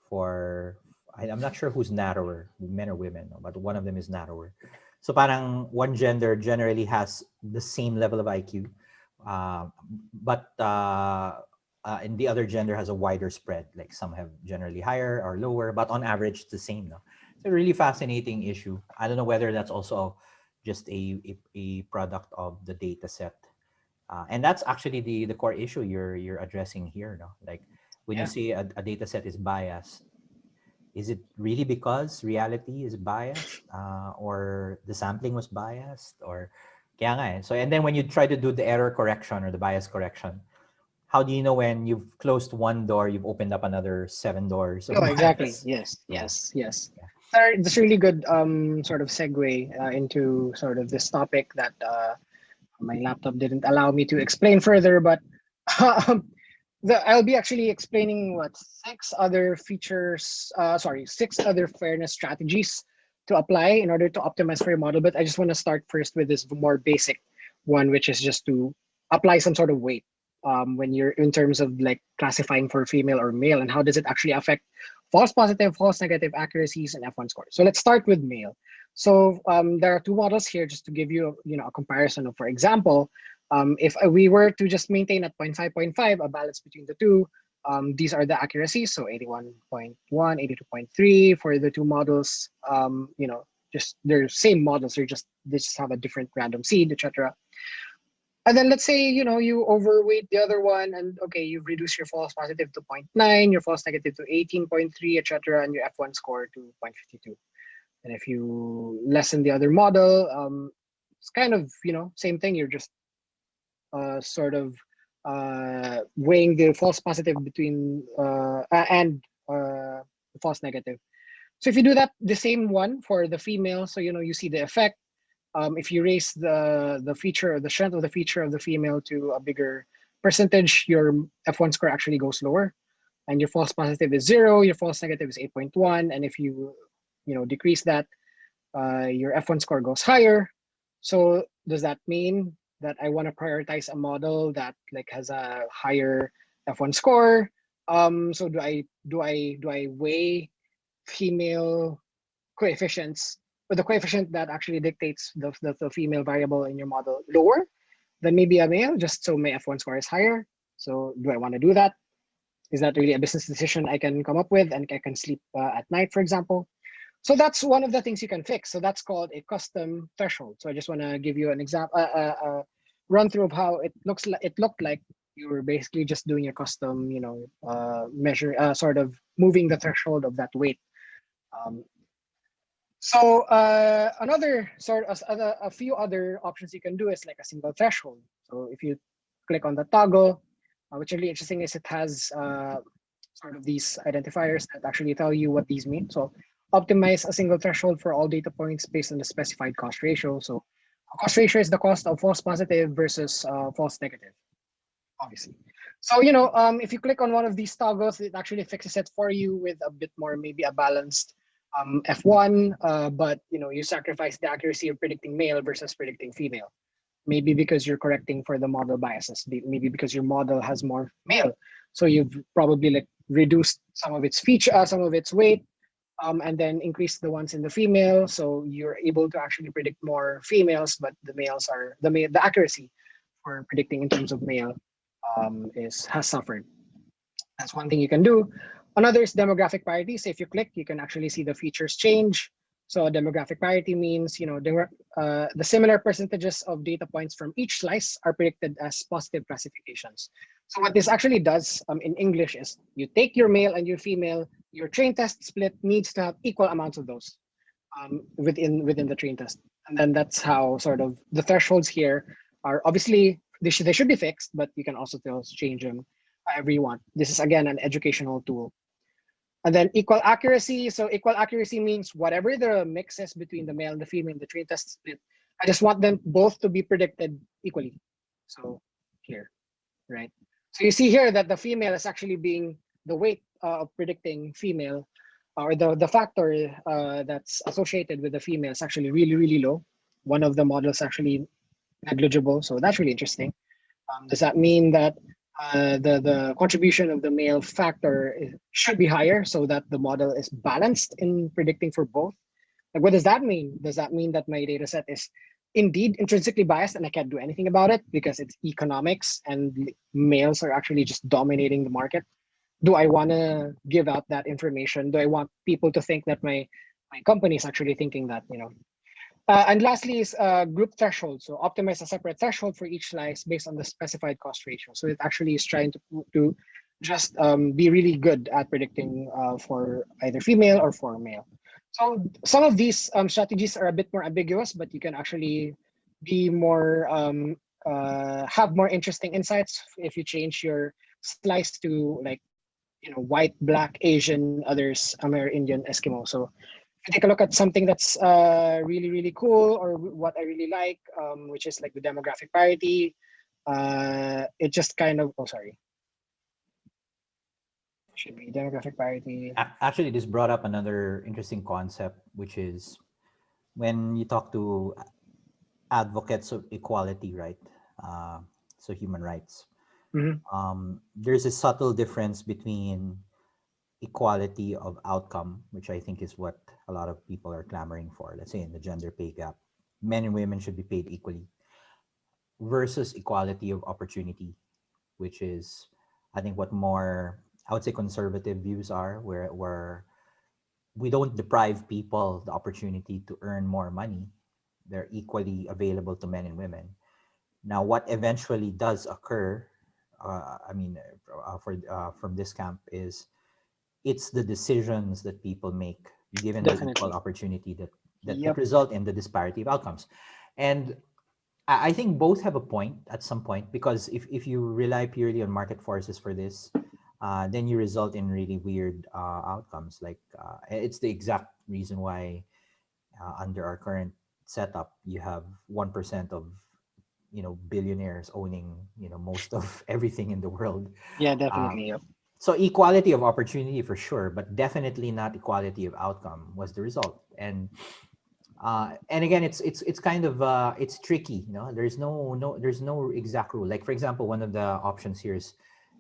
for, I'm not sure who's narrower, men or women, no, but one of them is narrower. So parang one gender generally has the same level of IQ, uh, but and the other gender has a wider spread. Like some have generally higher or lower, but on average it's the same. No, it's a really fascinating issue. I don't know whether that's also just a product of the data set, and that's actually the core issue you're addressing here. No, like when you Yeah, say a data set is biased, is it really because reality is biased, or the sampling was biased, or kaya nga eh. So and then when you try to do the error correction or the bias correction, how do you know when you've closed one door, you've opened up another 7 doors of No, exactly. bias? Yes, Yeah. yes, yes. Yeah. That's really good sort of segue into sort of this topic that my laptop didn't allow me to explain further, but um, I'll be actually explaining what six other fairness strategies to apply in order to optimize for your model. But I just want to start first with this more basic one, which is just to apply some sort of weight when you're in terms of like classifying for female or male, and how does it actually affect false positive, false negative accuracies, and F1 score. So let's start with male. So there are two models here just to give you a comparison of, for example, if we were to just maintain at 0.5, a balance between the two, these are the accuracies. So 81.1, 82.3 for the two models. Just they're same models. They just have a different random seed, etc. And then let's say you overweight the other one, and okay, you've reduced your false positive to zero point 0.9, your false negative to 18.3, etc., and your F1 score to 0.52. And if you lessen the other model, it's kind of same thing. You're just sort of weighing the false positive between and the false negative. So if you do that, the same one for the female, so you see the effect. If you raise the feature, the strength of the feature of the female to a bigger percentage, your F1 score actually goes lower, and your false positive is 0, your false negative is 8.1, and if you decrease that, your F1 score goes higher. So does that mean that I want to prioritize a model that like has a higher F1 score? So do I weigh female coefficients, or the coefficient that actually dictates the female variable in your model lower than maybe a male, just so my F1 score is higher? So do I want to do that? Is that really a business decision I can come up with and I can sleep at night, for example? So that's one of the things you can fix. So that's called a custom threshold. So I just want to give you an example, run through of how it looks. It looked like you were basically just doing a custom, measure, sort of moving the threshold of that weight. Um, so another sort of a few other options you can do is like a single threshold. So if you click on the toggle, what's really interesting is it has sort of these identifiers that actually tell you what these mean. So optimize a single threshold for all data points based on the specified cost ratio. So cost ratio is the cost of false positive versus false negative, obviously. So if you click on one of these toggles, it actually fixes it for you with a bit more, maybe a balanced F1, but you sacrifice the accuracy of predicting male versus predicting female. Maybe because you're correcting for the model biases, maybe because your model has more male, so you've probably like reduced some of its feature, some of its weight, and then increased the ones in the female, so you're able to actually predict more females, but the males are the accuracy for predicting in terms of male is has suffered. That's one thing you can do. Another is demographic parity. So if you click, you can actually see the features change. So demographic parity means the similar percentages of data points from each slice are predicted as positive classifications. So what this actually does in English is you take your male and your female, your train test split needs to have equal amounts of those within the train test. And then that's how sort of the thresholds here are obviously they should be fixed, but you can also still change them however you want. This is again an educational tool. And then equal accuracy. So equal accuracy means whatever the mix is between the male and the female in the train test split, I just want them both to be predicted equally. So here, right? So you see here that the female is actually being the weight of predicting female, or the factor that's associated with the female is actually really, really low. One of the models actually negligible. So that's really interesting. Does that mean that the contribution of the male factor should be higher so that the model is balanced in predicting for both? Like, what does that mean? Does that mean that my data set is indeed intrinsically biased and I can't do anything about it because it's economics and males are actually just dominating the market? Do I want to give out that information? Do I want people to think that my company is actually thinking that, and lastly is group threshold. So optimize a separate threshold for each slice based on the specified cost ratio. So it actually is trying to just be really good at predicting for either female or for male. So some of these strategies are a bit more ambiguous, but you can actually be more have more interesting insights if you change your slice to like white, black, Asian, others Indian, Eskimo. So if you take a look at something that's really cool, or what I really like, which is like the demographic parity, it just kind of sorry, should be demographic parity. Actually, this brought up another interesting concept, which is when you talk to advocates of equality, right? Uh, so human rights. Mm-hmm. There's a subtle difference between equality of outcome, which I think is what a lot of people are clamoring for. Let's say in the gender pay gap, men and women should be paid equally, versus equality of opportunity, which is, I think, what more, I would say, conservative views are, where we don't deprive people the opportunity to earn more money. They're equally available to men and women. Now, what eventually does occur, from this camp, is it's the decisions that people make given the equal Definitely. opportunity that Yep. result in the disparity of outcomes. And I think both have a point at some point, because if you rely purely on market forces for this, then you result in really weird outcomes. Like it's the exact reason why under our current setup, you have 1% of billionaires owning most of everything in the world. Yeah, Uh, definitely. Yep. so equality of opportunity for sure, but definitely not equality of outcome was the result. And again, it's kind of it's tricky. There's no exact rule. Like for example, one of the options here is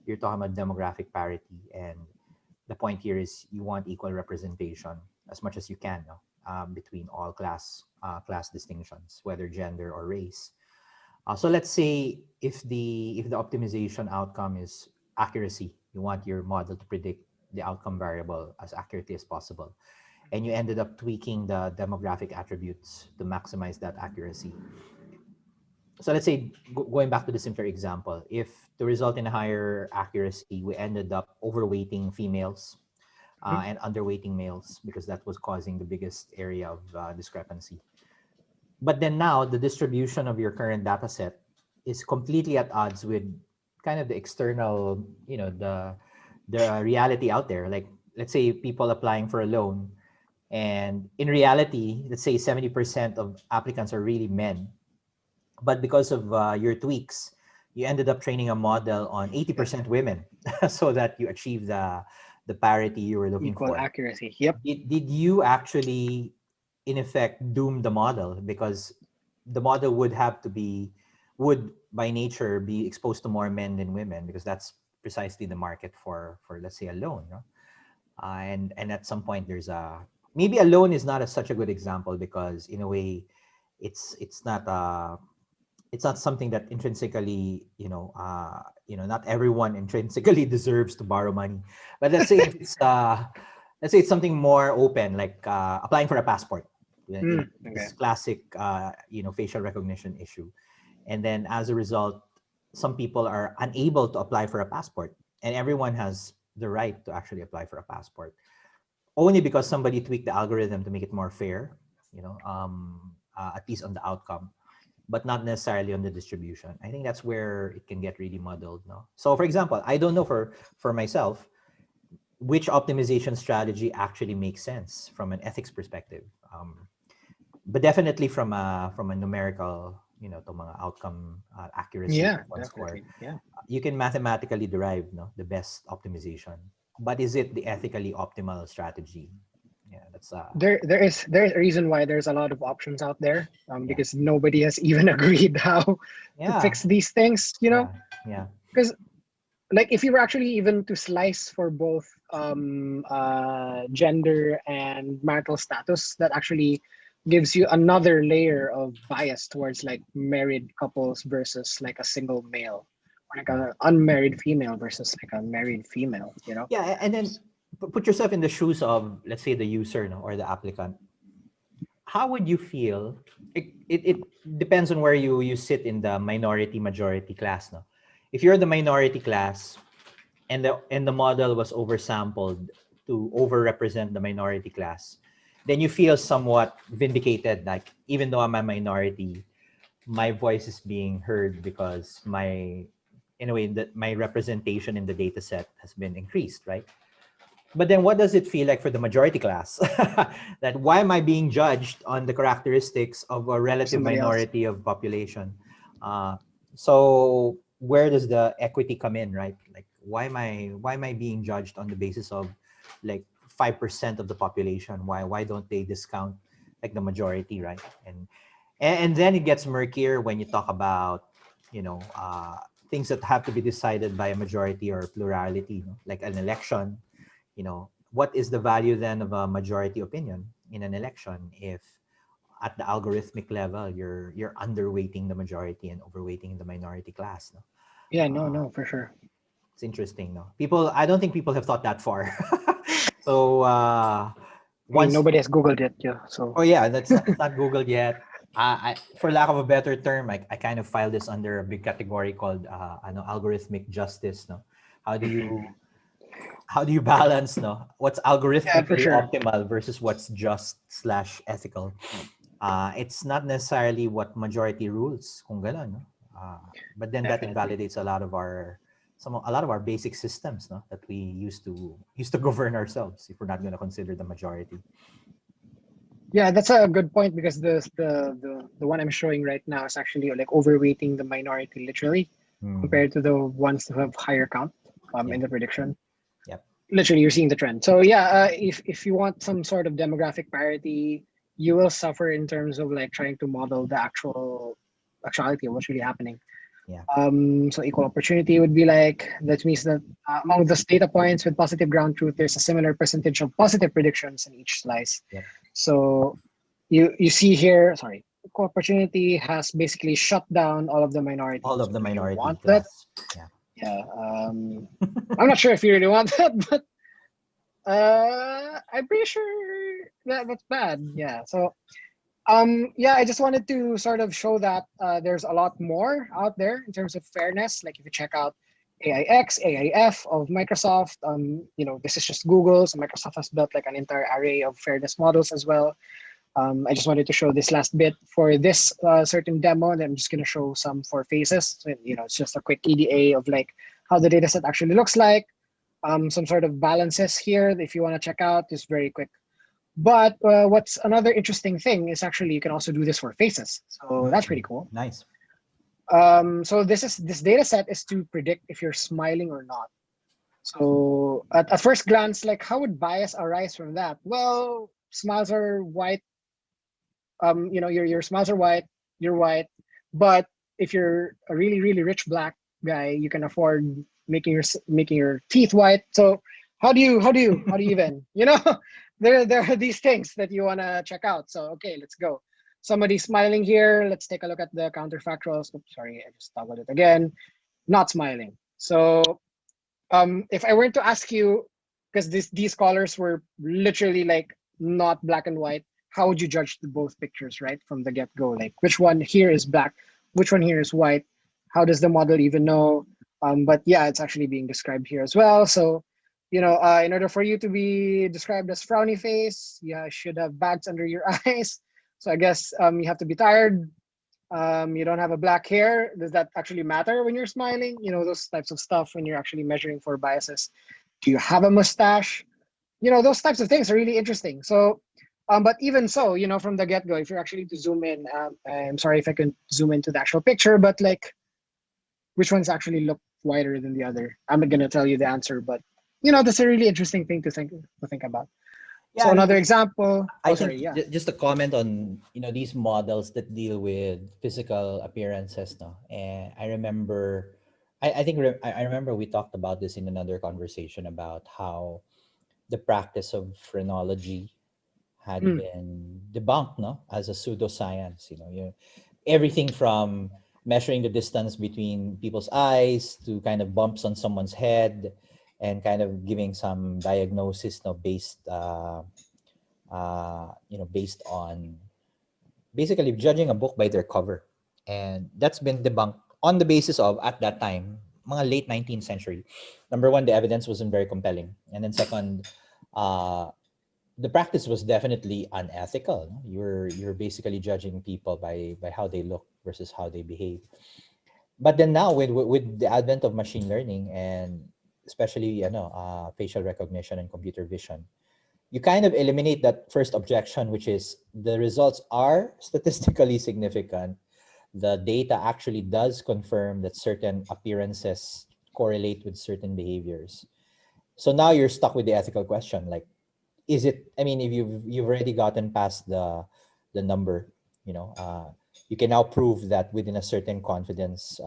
you're talking about demographic parity, and the point here is you want equal representation as much as you can, no? Between all class distinctions, whether gender or race. So let's say if the optimization outcome is accuracy, you want your model to predict the outcome variable as accurately as possible, and you ended up tweaking the demographic attributes to maximize that accuracy. So let's say, going back to the simpler example, if to result in a higher accuracy, we ended up overweighting females Mhm. and underweighting males, because that was causing the biggest area of discrepancy. But then now the distribution of your current data set is completely at odds with kind of the external, the reality out there. Like let's say people applying for a loan, and in reality, let's say 70% of applicants are really men. But because of your tweaks, you ended up training a model on 80% women so that you achieve the parity you were looking Equal for. accuracy. Yep. Did you actually, in effect, doom the model? Because the model would by nature be exposed to more men than women, because that's precisely the market for let's say a loan, no? And at some point there's maybe a loan is not such a good example, because in a way it's not something that intrinsically, not everyone intrinsically deserves to borrow money. But let's say it's something more open, like applying for a passport. Okay. This classic facial recognition issue. And then as a result, some people are unable to apply for a passport, and everyone has the right to actually apply for a passport, only because somebody tweaked the algorithm to make it more fair, at least on the outcome, but not necessarily on the distribution. I think that's where it can get really muddled. No, so for example, I don't know for myself which optimization strategy actually makes sense from an ethics perspective. But definitely from a numerical, to mga outcome accuracy Yeah, of one score, definitely. Yeah. you can mathematically derive, the best optimization. But is it the ethically optimal strategy? Yeah, that's There's a reason why there's a lot of options out there, yeah, because nobody has even agreed how to yeah, fix these things. yeah, yeah, Because like if you were actually even to slice for both gender and marital status, that actually gives you another layer of bias towards like married couples versus like a single male, or like yeah. an unmarried female versus like a married female. Yeah, and then put yourself in the shoes of, let's say, the user, no, or the applicant. How would you feel? It depends on where you sit in the minority majority class, no. If you're the minority class, and the model was oversampled to overrepresent the minority class, then you feel somewhat vindicated. Like, even though I'm a minority, my voice is being heard because in a way that my representation in the data set has been increased, right? But then what does it feel like for the majority class? That why am I being judged on the characteristics of a Of relative somebody else. minority of population? Uh, so where does the equity come in, right? Like why am I being judged on the basis of like 5% of the population? Why don't they discount like the majority, right? And then it gets murkier when you talk about, you know, things that have to be decided by a majority or plurality, you know, like an election. You know, what is the value then of a majority opinion in an election if at the algorithmic level you're underweighting the majority and overweighting the minority class, no? Yeah, no, uh, no, for sure. it's interesting, no? I don't think people have thought that far. So I mean, once nobody has Googled it, yeah. So oh yeah, it's not Googled yet. For lack of a better term, I kind of file this under a big category called algorithmic justice, no? how do you how do you balance, no, what's yeah, for algorithmically sure. optimal versus what's just slash ethical? It's not necessarily what majority rules, kung ganon, no? But then that Definitely. invalidates a lot of our basic systems, no, that we used to govern ourselves if we're not going to consider the majority. Yeah, that's a good point because the one I'm showing right now is actually like overweighting the minority literally Hmm. compared to the ones who have higher count Yeah. in the prediction. Yep. Literally, you're seeing the trend. So yeah, if you want some sort of demographic parity, you will suffer in terms of like trying to model the actuality of what's really happening. Yeah. So equal opportunity would be like that means that among those data points with positive ground truth, there's a similar percentage of positive predictions in each slice. Yep. So you see here, sorry, equal opportunity has basically shut down all of the minority. All So of the do you minority want that? class. Yeah. Yeah. I'm not sure if you really want that, but I'm pretty sure that that's bad. Yeah. So yeah, I just wanted to sort of show that there's a lot more out there in terms of fairness. Like if you check out AIX, AIF of Microsoft, this is just Google. So Microsoft has built like an entire array of fairness models as well. I just wanted to show this last bit for this certain demo, and I'm just going to show some for faces. So, it's just a quick EDA of like how the data set actually looks like. Some sort of balances here if you want to check out, just very quick. But what's another interesting thing is actually you can also do this for faces. So that's pretty cool. Nice. So this data set is to predict if you're smiling or not. So at first glance, like how would bias arise from that? Well, smiles are white. Your smiles are white. You're white. But if you're a really really rich black guy, you can afford making your teeth white. So how do you even there are these things that you want to check out. So okay, let's go. Somebody's smiling here. Let's take a look at the counterfactuals. Oops, sorry, I just toggled it again. Not smiling. So if I were to ask you, because these colors were literally like not black and white, how would you judge the both pictures right from the get-go? Like which one here is black, which one here is white? How does the model even know? But yeah, it's actually being described here as well. So, in order for you to be described as frowny face, you should have bags under your eyes. So I guess you have to be tired. You don't have a black hair. Does that actually matter when you're smiling? Those types of stuff when you're actually measuring for biases. Do you have a mustache? Those types of things are really interesting. So, but even so, from the get-go, if you're actually to zoom in, I'm sorry if I can zoom into the actual picture, but like, which ones actually look whiter than the other? I'm not gonna tell you the answer, but that's a really interesting thing to think about. Yeah, So I mean, another example. I Oh, sorry. think Yeah. just a comment on these models that deal with physical appearances. No, and I remember, I remember we talked about this in another conversation about how the practice of phrenology had Mm, been debunked, no, as a pseudoscience. Everything from measuring the distance between people's eyes to kind of bumps on someone's head and kind of giving some diagnosis, no, based on basically judging a book by their cover. And that's been debunked on the basis of, at that time, mga late 19th century. Number one, the evidence wasn't very compelling. And then second, uh, the practice was definitely unethical. No? You're basically judging people by how they look versus how they behave. But then now with the advent of machine learning and especially facial recognition and computer vision, you kind of eliminate that first objection, which is the results are statistically significant. The data actually does confirm that certain appearances correlate with certain behaviors. So now you're stuck with the ethical question, like, is it, I mean, if you've already gotten past the number, you know, you can now prove that within a certain confidence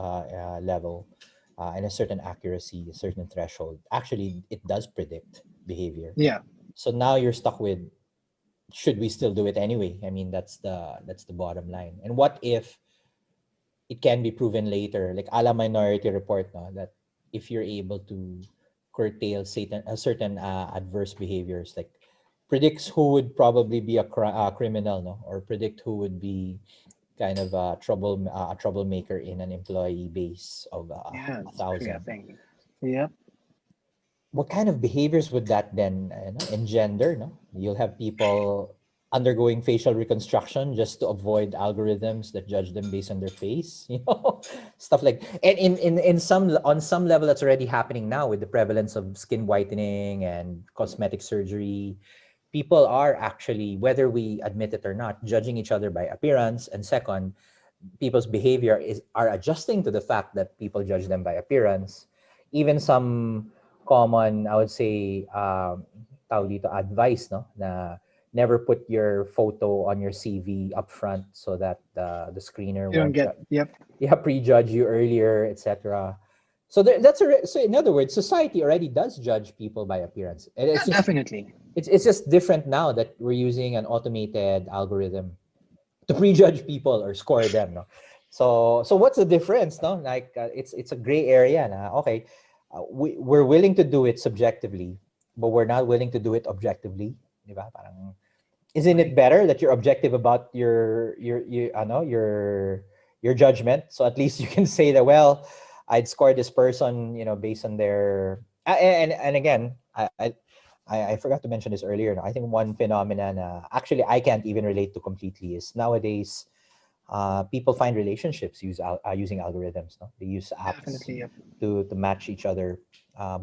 level and a certain accuracy, a certain threshold, actually it does predict behavior. Yeah. So now you're stuck with, should we still do it anyway? I mean, that's the bottom line. And what if it can be proven later, like a la Minority Report, no, that if you're able to curtail certain adverse behaviors, like predicts who would probably be a criminal, no, or predict who would be kind of a troublemaker in an employee base of Yeah, a it's actually a thousand. thing. Yep. What kind of behaviors would that then engender? No, you'll have people undergoing facial reconstruction just to avoid algorithms that judge them based on their face, stuff like. And in some, on some level, that's already happening now with the prevalence of skin whitening and cosmetic surgery. People are actually, whether we admit it or not, judging each other by appearance. And second, people's behavior are adjusting to the fact that people judge them by appearance. Even some common, I would say, tawag dito, advice, no, na never put your photo on your CV up front so that the screener You don't won't get. Yep. prejudge you earlier, etc. So so in other words, society already does judge people by appearance, and Yeah, definitely. it's just different now that we're using an automated algorithm to prejudge people or score them, no. So what's the difference, no, like it's a gray area na. Okay, we're willing to do it subjectively, but we're not willing to do it objectively, di ba? Parang, isn't it Right. better that you're objective about your judgment, so at least you can say that, well, I'd score this person, based on their and again, I forgot to mention this earlier. No? I think one phenomenon actually I can't even relate to completely is nowadays people find relationships using algorithms. No? They use apps Definitely. Yep. to match each other.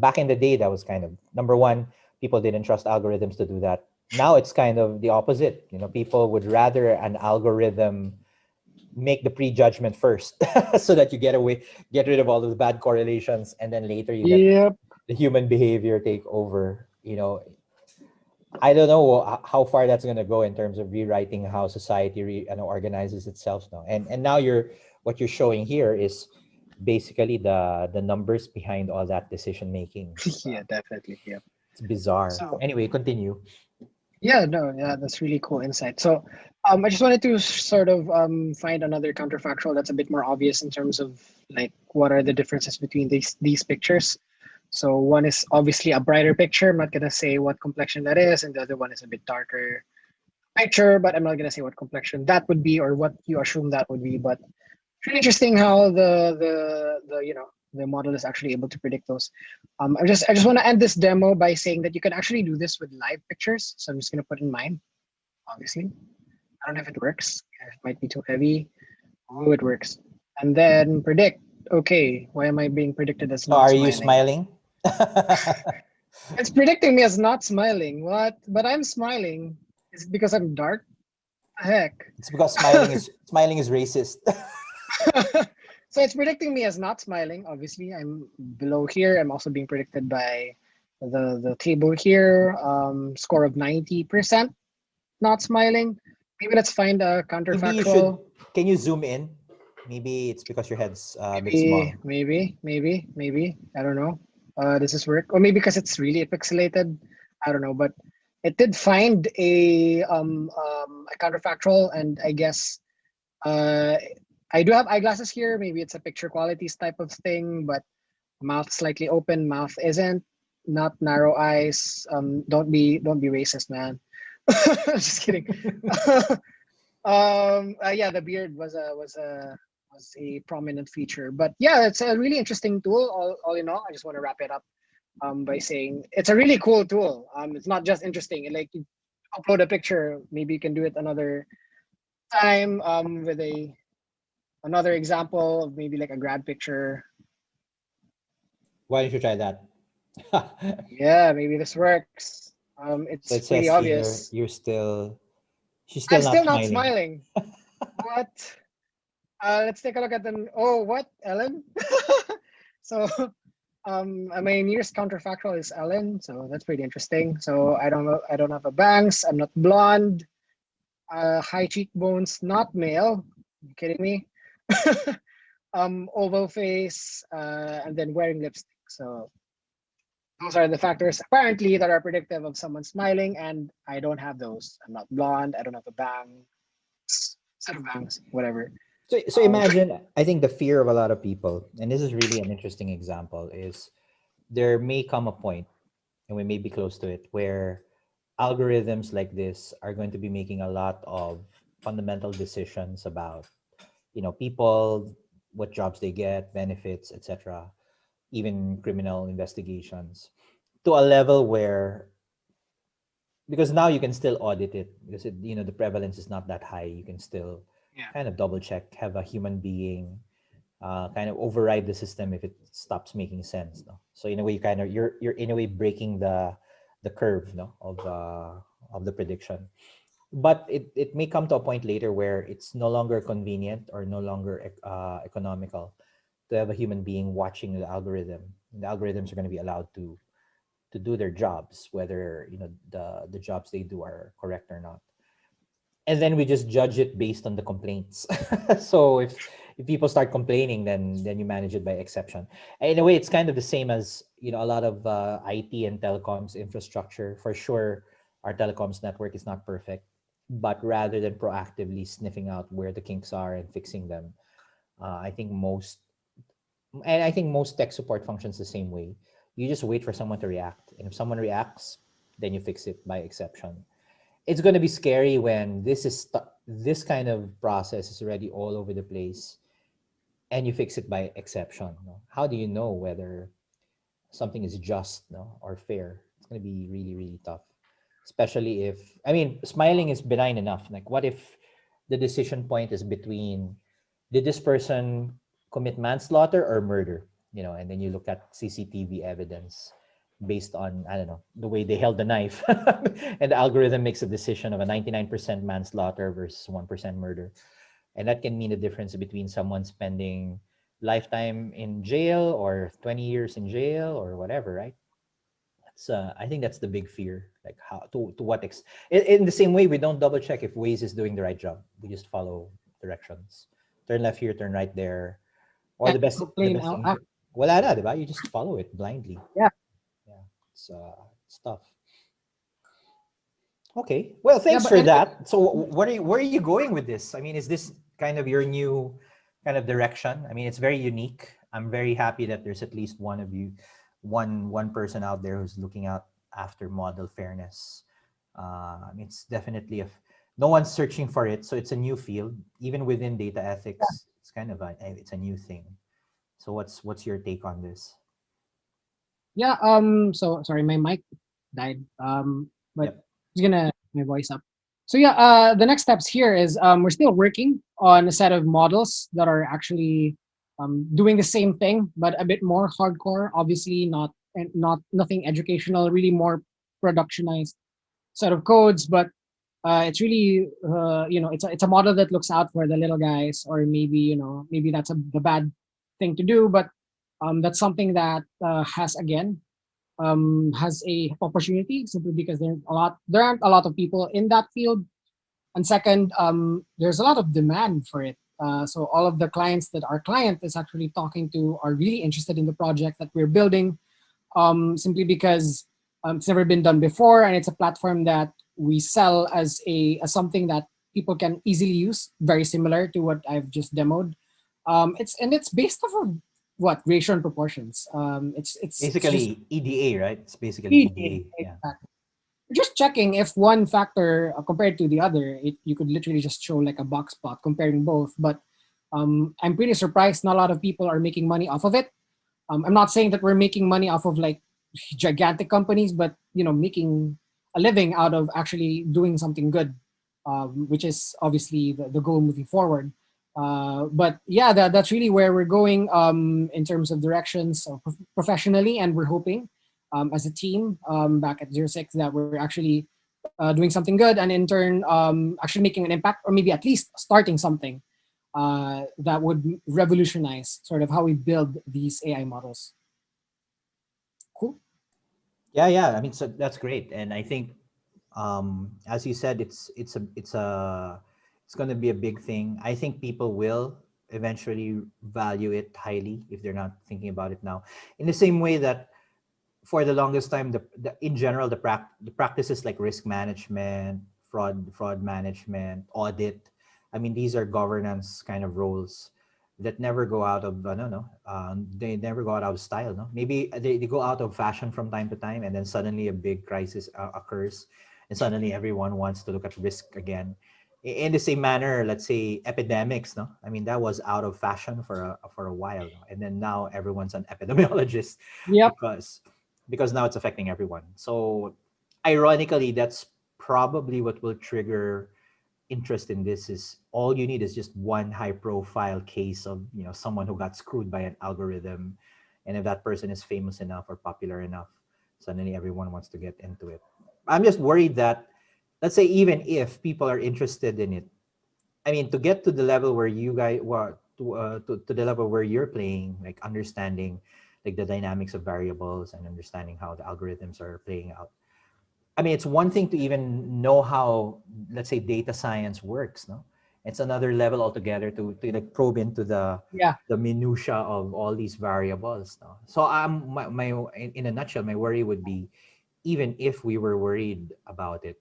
Back in the day, that was kind of number one. People didn't trust algorithms to do that. Now it's kind of the opposite. People would rather an algorithm make the prejudgment first, so that you get rid of all of the bad correlations, and then later you let Yep. the human behavior take over. I don't know how far that's going to go in terms of rewriting how society organizes itself now. And now what you're showing here is basically the numbers behind all that decision making. Yeah, definitely. Yep. It's bizarre. So Anyway, continue. yeah, no, yeah, that's really cool insight. So I just wanted to sort of find another counterfactual that's a bit more obvious in terms of like what are the differences between these pictures. So one is obviously a brighter picture. I'm not gonna say what complexion that is, and the other one is a bit darker picture, but I'm not gonna say what complexion that would be or what you assume that would be. But it's really interesting how the model is actually able to predict those. I just want to end this demo by saying that you can actually do this with live pictures. So I'm just gonna put in mine. Obviously, I don't know if it works. It might be too heavy. Oh, it works. And then predict. Okay, why am I being predicted as So not are you smiling? smiling? It's predicting me as not smiling. What? But I'm smiling. Is it because I'm dark? The heck. It's because smiling is racist. So it's predicting me as not smiling. Obviously, I'm below here. I'm also being predicted by the table here. Score of 90% not smiling. Maybe let's find a Maybe you should. counterfactual. Can you zoom in? Maybe it's because your head's a bit Maybe, small. maybe. I don't know. Does this work? Or maybe because it's really pixelated. I don't know. But it did find a counterfactual, and I guess uh, I do have eyeglasses here. Maybe it's a picture qualities type of thing, but mouth slightly open, mouth isn't. Not narrow eyes. Don't be racist, man. Just kidding. Yeah, the beard was a prominent feature, but yeah, it's a really interesting tool. All in all, I just want to wrap it up by saying it's a really cool tool. It's not just interesting. Like you upload a picture, maybe you can do it another time with a Another example of maybe like a grad picture. Why don't you try that? Yeah, maybe this works. So It's it pretty says here obvious. you're still she's I'm still still not not smiling. smiling. What? Let's take a look at the. Oh, what, Ellen? So, my nearest counterfactual is Ellen, so that's pretty interesting. So I don't know. I don't have a bangs. I'm not blonde. High cheekbones, not male. You kidding me? Oval face, and then wearing lipstick. So those are the factors apparently that are predictive of someone smiling, and I don't have those. I'm not blonde. I don't have a bang, set of bangs, whatever. So Um, imagine, I think the fear of a lot of people, and this is really an interesting example, is there may come a point, and we may be close to it, where algorithms like this are going to be making a lot of fundamental decisions about, people, what jobs they get, benefits, etc., even criminal investigations, to a level where, because now you can still audit it because the prevalence is not that high. You can still yeah. kind of double check, have a human being kind of override the system if it stops making sense. No? So in a way, you're in a way breaking the curve, no, of the prediction. But it may come to a point later where it's no longer convenient or no longer economical to have a human being watching the algorithm. The algorithms are going to be allowed to do their jobs, whether the jobs they do are correct or not. And then we just judge it based on the complaints. So if people start complaining, then you manage it by exception. And in a way, it's kind of the same as a lot of IT and telecoms infrastructure. For sure, our telecoms network is not perfect, but rather than proactively sniffing out where the kinks are and fixing them, I think most tech support functions the same way. You just wait for someone to react, and if someone reacts, then you fix it by exception. It's going to be scary when this kind of process is already all over the place, and you fix it by exception. No? How do you know whether something is just, no, or fair? It's going to be really, really tough, especially if, I mean, smiling is benign enough. Like, what if the decision point is between, did this person commit manslaughter or murder? And then you look at CCTV evidence based on, I don't know, the way they held the knife, and the algorithm makes a decision of a 99% manslaughter versus 1% murder. And that can mean the difference between someone spending lifetime in jail or 20 years in jail or whatever, right? I think that's the big fear. Like, how, to what extent? In the same way, we don't double check if Waze is doing the right job. We just follow directions. Turn left here, turn right there. Or Yeah, the complain best out. thing. Wala na, diba? You just follow it blindly. Yeah. Yeah, it's tough. Okay. Well, Yeah, thanks but for anyway, that. So, where are you going with this? I mean, is this kind of your new kind of direction? I mean, it's very unique. I'm very happy that there's at least one of you, one person out there who's looking out after model fairness. I mean, it's definitely no one's searching for it, so it's a new field. Even within data ethics, it's kind of it's a new thing. So, what's your take on this? yeah. So sorry, my mic died. But Yep. it's gonna my voice up. So yeah. The next steps here is we're still working on a set of models that are actually doing the same thing, but a bit more hardcore. Obviously, not nothing educational. Really more productionized set of codes, but it's really it's a model that looks out for the little guys, or maybe maybe that's the bad thing to do, but that's something that has a opportunity simply because there aren't a lot of people in that field, and second, there's a lot of demand for it. So all of the clients that our client is actually talking to are really interested in the project that we're building, simply because it's never been done before, and it's a platform that we sell as something that people can easily use, very similar to what I've just demoed. It's based off of what ratio and proportions. It's just Basically, EDA, right? It's basically speed. EDA. Yeah. Just checking if one factor compared to the other, you could literally just show like a box plot comparing both. But I'm pretty surprised not a lot of people are making money off of it. I'm not saying that we're making money off of like gigantic companies, but making a living out of actually doing something good, which is obviously the goal moving forward. But yeah, that's really where we're going in terms of directions professionally, and we're hoping as a team back at 06 that we're actually doing something good, and in turn actually making an impact, or maybe at least starting something that would revolutionize sort of how we build these AI models. Cool. Yeah. I mean, so that's great, and I think, as you said, it's going to be a big thing. I think people will eventually value it highly if they're not thinking about it now. In the same way that for the longest time, the in general, the practices like risk management, fraud management, audit. I mean, these are governance kind of roles that never go out of no no. They never go out of style. No, maybe they go out of fashion from time to time, and then suddenly a big crisis occurs, and suddenly everyone wants to look at risk again. In the same manner, let's say epidemics. No, I mean that was out of fashion for a while, no? And then now everyone's an epidemiologist Yep. because now it's affecting everyone. So ironically, that's probably what will trigger interest in this. Is all you need is just one high profile case of, someone who got screwed by an algorithm, and if that person is famous enough or popular enough, suddenly everyone wants to get into it. I'm just worried that, let's say, even if people are interested in it, I mean, to get to the level where you guys were to the level where you're playing, like understanding like the dynamics of variables and understanding how the algorithms are playing out. I mean, it's one thing to even know how, let's say, data science works. No, it's another level altogether to like probe into Yeah. the minutia of all these variables. No? So in a nutshell, my worry would be, even if we were worried about it,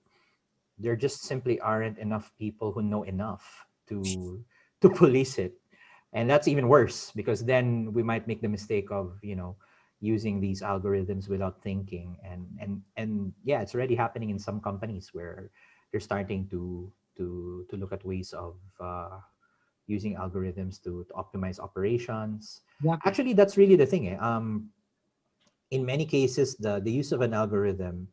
there just simply aren't enough people who know enough to police it. And that's even worse, because then we might make the mistake of, using these algorithms without thinking. And yeah, it's already happening in some companies where they're starting to look at ways of using algorithms to optimize operations. Exactly. Actually, that's really the thing. In many cases, the use of an algorithm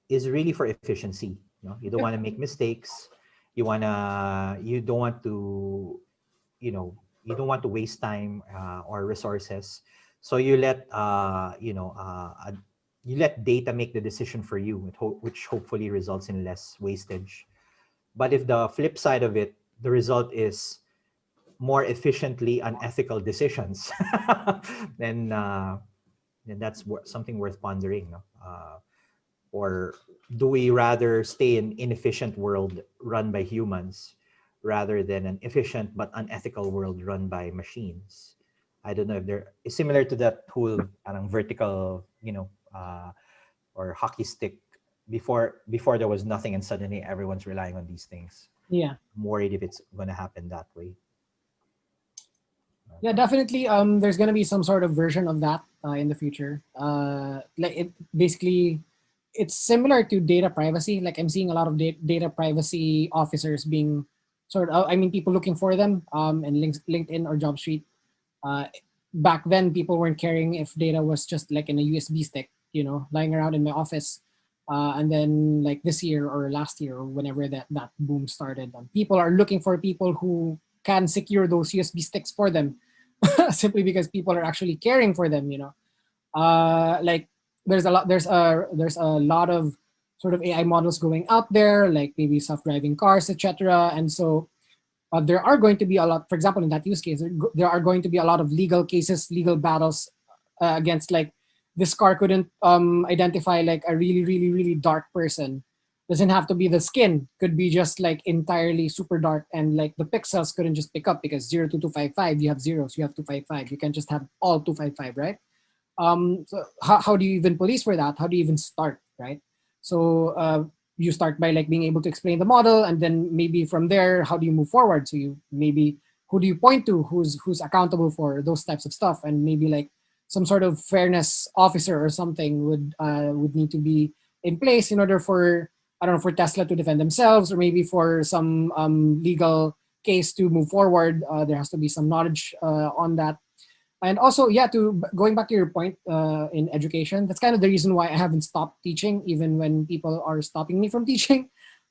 is really for efficiency. You don't Yep. want to make mistakes. You don't want to, you don't want to waste time or resources. So you let data make the decision for you, which hopefully results in less wastage. But if the flip side of it, the result is more efficiently unethical decisions, then that's something worth pondering. No? Or do we rather stay in inefficient world run by humans rather than an efficient but unethical world run by machines? I don't know if they're similar to that whole vertical, or hockey stick. Before there was nothing, and suddenly everyone's relying on these things. Yeah. I'm worried if it's going to happen that way. Yeah, definitely. There's gonna be some sort of version of that in the future. Like it basically, it's similar to data privacy. Like I'm seeing a lot of data privacy officers being sort of, I mean, people looking for them in LinkedIn or JobStreet. Uh, Back then, people weren't caring if data was just like in a USB stick, lying around in my office. And then like this year or last year or whenever that boom started, people are looking for people who can secure those USB sticks for them, simply because people are actually caring for them. Like there's a lot of sort of AI models going out there, like maybe self-driving cars, etc. And so there are going to be a lot, for example, in that use case, there are going to be a lot of legal cases, legal battles against like this car couldn't identify like a really, really, really dark person. Doesn't have to be the skin, could be just like entirely super dark, and like the pixels couldn't just pick up because 0 to 255, you have zeros, you have 255. You can just have all 255, right? So how do you even police for that? How do you even start, right? So you start by like being able to explain the model, and then maybe from there, how do you move forward? So you maybe, who do you point to, who's accountable for those types of stuff, and maybe like some sort of fairness officer or something would need to be in place in order for, I don't know, for Tesla to defend themselves, or maybe for some legal case to move forward. There has to be some knowledge on that. And also, yeah, to going back to your point in education, that's kind of the reason why I haven't stopped teaching, even when people are stopping me from teaching,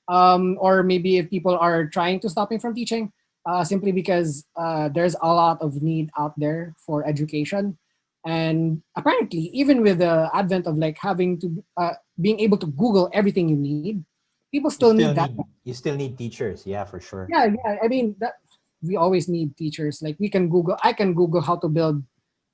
or maybe if people are trying to stop me from teaching. simply because there's a lot of need out there for education. And apparently, even with the advent of like having to being able to Google everything you need, people still need that. You still need teachers, yeah, for sure. Yeah, yeah. I mean, that we always need teachers. Like we can Google, I can Google how to build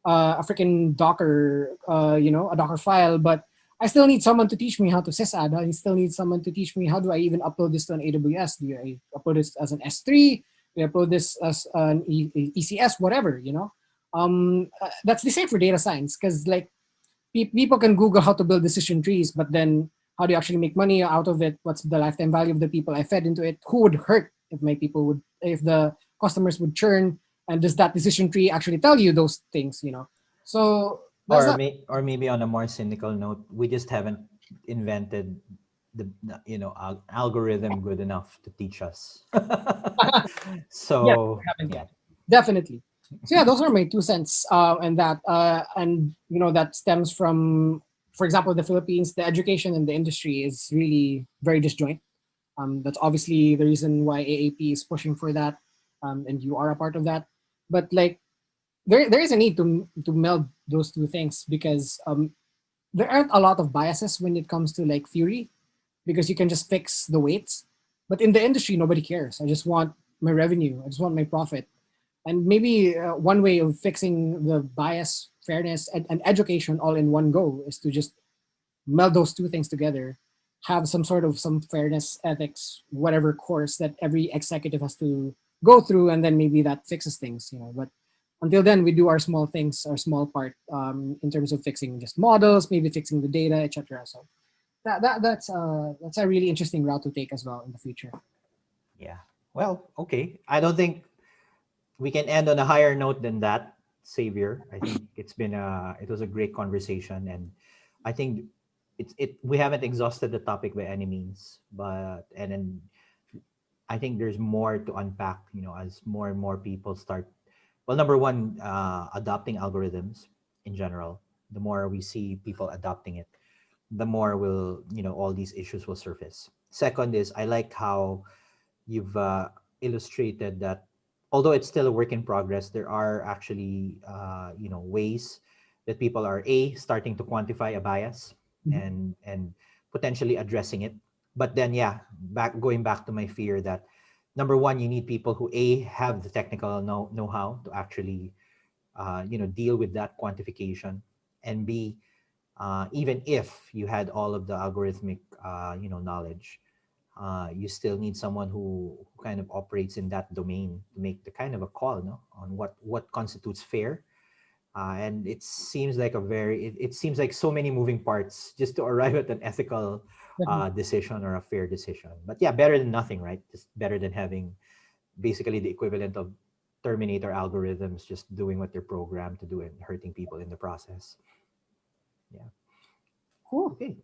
a freaking Docker, a Docker file, but I still need someone to teach me how to sysadd. I still need someone to teach me how do I even upload this to an AWS? Do I upload this as an S3? Do I upload this as an ECS? Whatever, that's the same for data science because like people can Google how to build decision trees, but then how do you actually make money out of it? What's the lifetime value of the people I fed into it? Who would hurt if the customers would churn? And does that decision tree actually tell you those things? So that's not. Or maybe on a more cynical note, we just haven't invented algorithm good enough to teach us. Yeah, So haven't yeah. yet. Definitely. So yeah, those are my 2 cents. And that stems from, for example, the Philippines. The education and the industry is really very disjoint. That's obviously the reason why AAP is pushing for that, and you are a part of that. But like, there is a need to meld those two things because there aren't a lot of biases when it comes to like theory because you can just fix the weights. But in the industry, nobody cares. I just want my revenue. I just want my profit. And maybe one way of fixing the bias, fairness, and education all in one go is to just meld those two things together, have some fairness, ethics, whatever course that every executive has to go through, and then maybe that fixes things. But until then, we do our small things, our small part in terms of fixing just models, maybe fixing the data, etc. So that's a really interesting route to take as well in the future. Yeah. Well, okay. I don't think we can end on a higher note than that, Xavier. I think it was a great conversation, and I think we haven't exhausted the topic by any means, but and then I think there's more to unpack, as more and more people start. Well, number one, adopting algorithms in general. The more we see people adopting it, the more all these issues will surface. Second is I like how you've illustrated that although it's still a work in progress, there are actually ways that people are starting to quantify a bias Mhm. and potentially addressing it. But then yeah, going back to my fear that number one, you need people who have the technical know-how to actually deal with that quantification, and b even if you had all of the algorithmic knowledge, you still need someone who kind of operates in that domain to make the kind of a call, no, on what constitutes fair. And it seems like so many moving parts just to arrive at an ethical Definitely. decision or a fair decision. But yeah, better than nothing, right? Just better than having basically the equivalent of Terminator algorithms just doing what they're programmed to do and hurting people in the process. Yeah. Cool. Okay.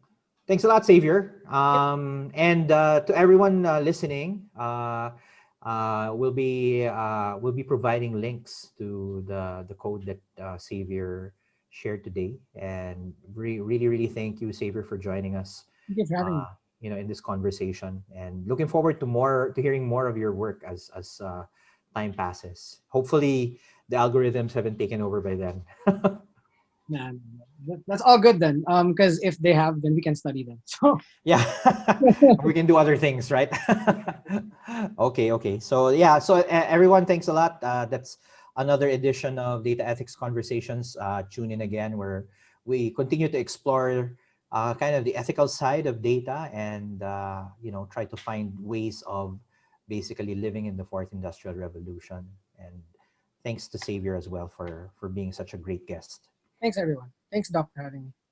Thanks a lot, Xavier. And to everyone listening, we'll be providing links to the code that Xavier shared today. And really, really thank you, Xavier, for joining us. Thank you for having me. Uh, in this conversation, and looking forward to hearing more of your work as time passes. Hopefully, the algorithms haven't taken over by then. Nah, that's all good then. Because if they have, then we can study them. So Yeah. We can do other things, right? Okay, okay. So yeah, so everyone, thanks a lot. That's another edition of Data Ethics Conversations. Tune in again where we continue to explore kind of the ethical side of data, and try to find ways of basically living in the fourth industrial revolution. And thanks to Xavier as well for being such a great guest. thanks everyone. Thanks, Doc, for having me.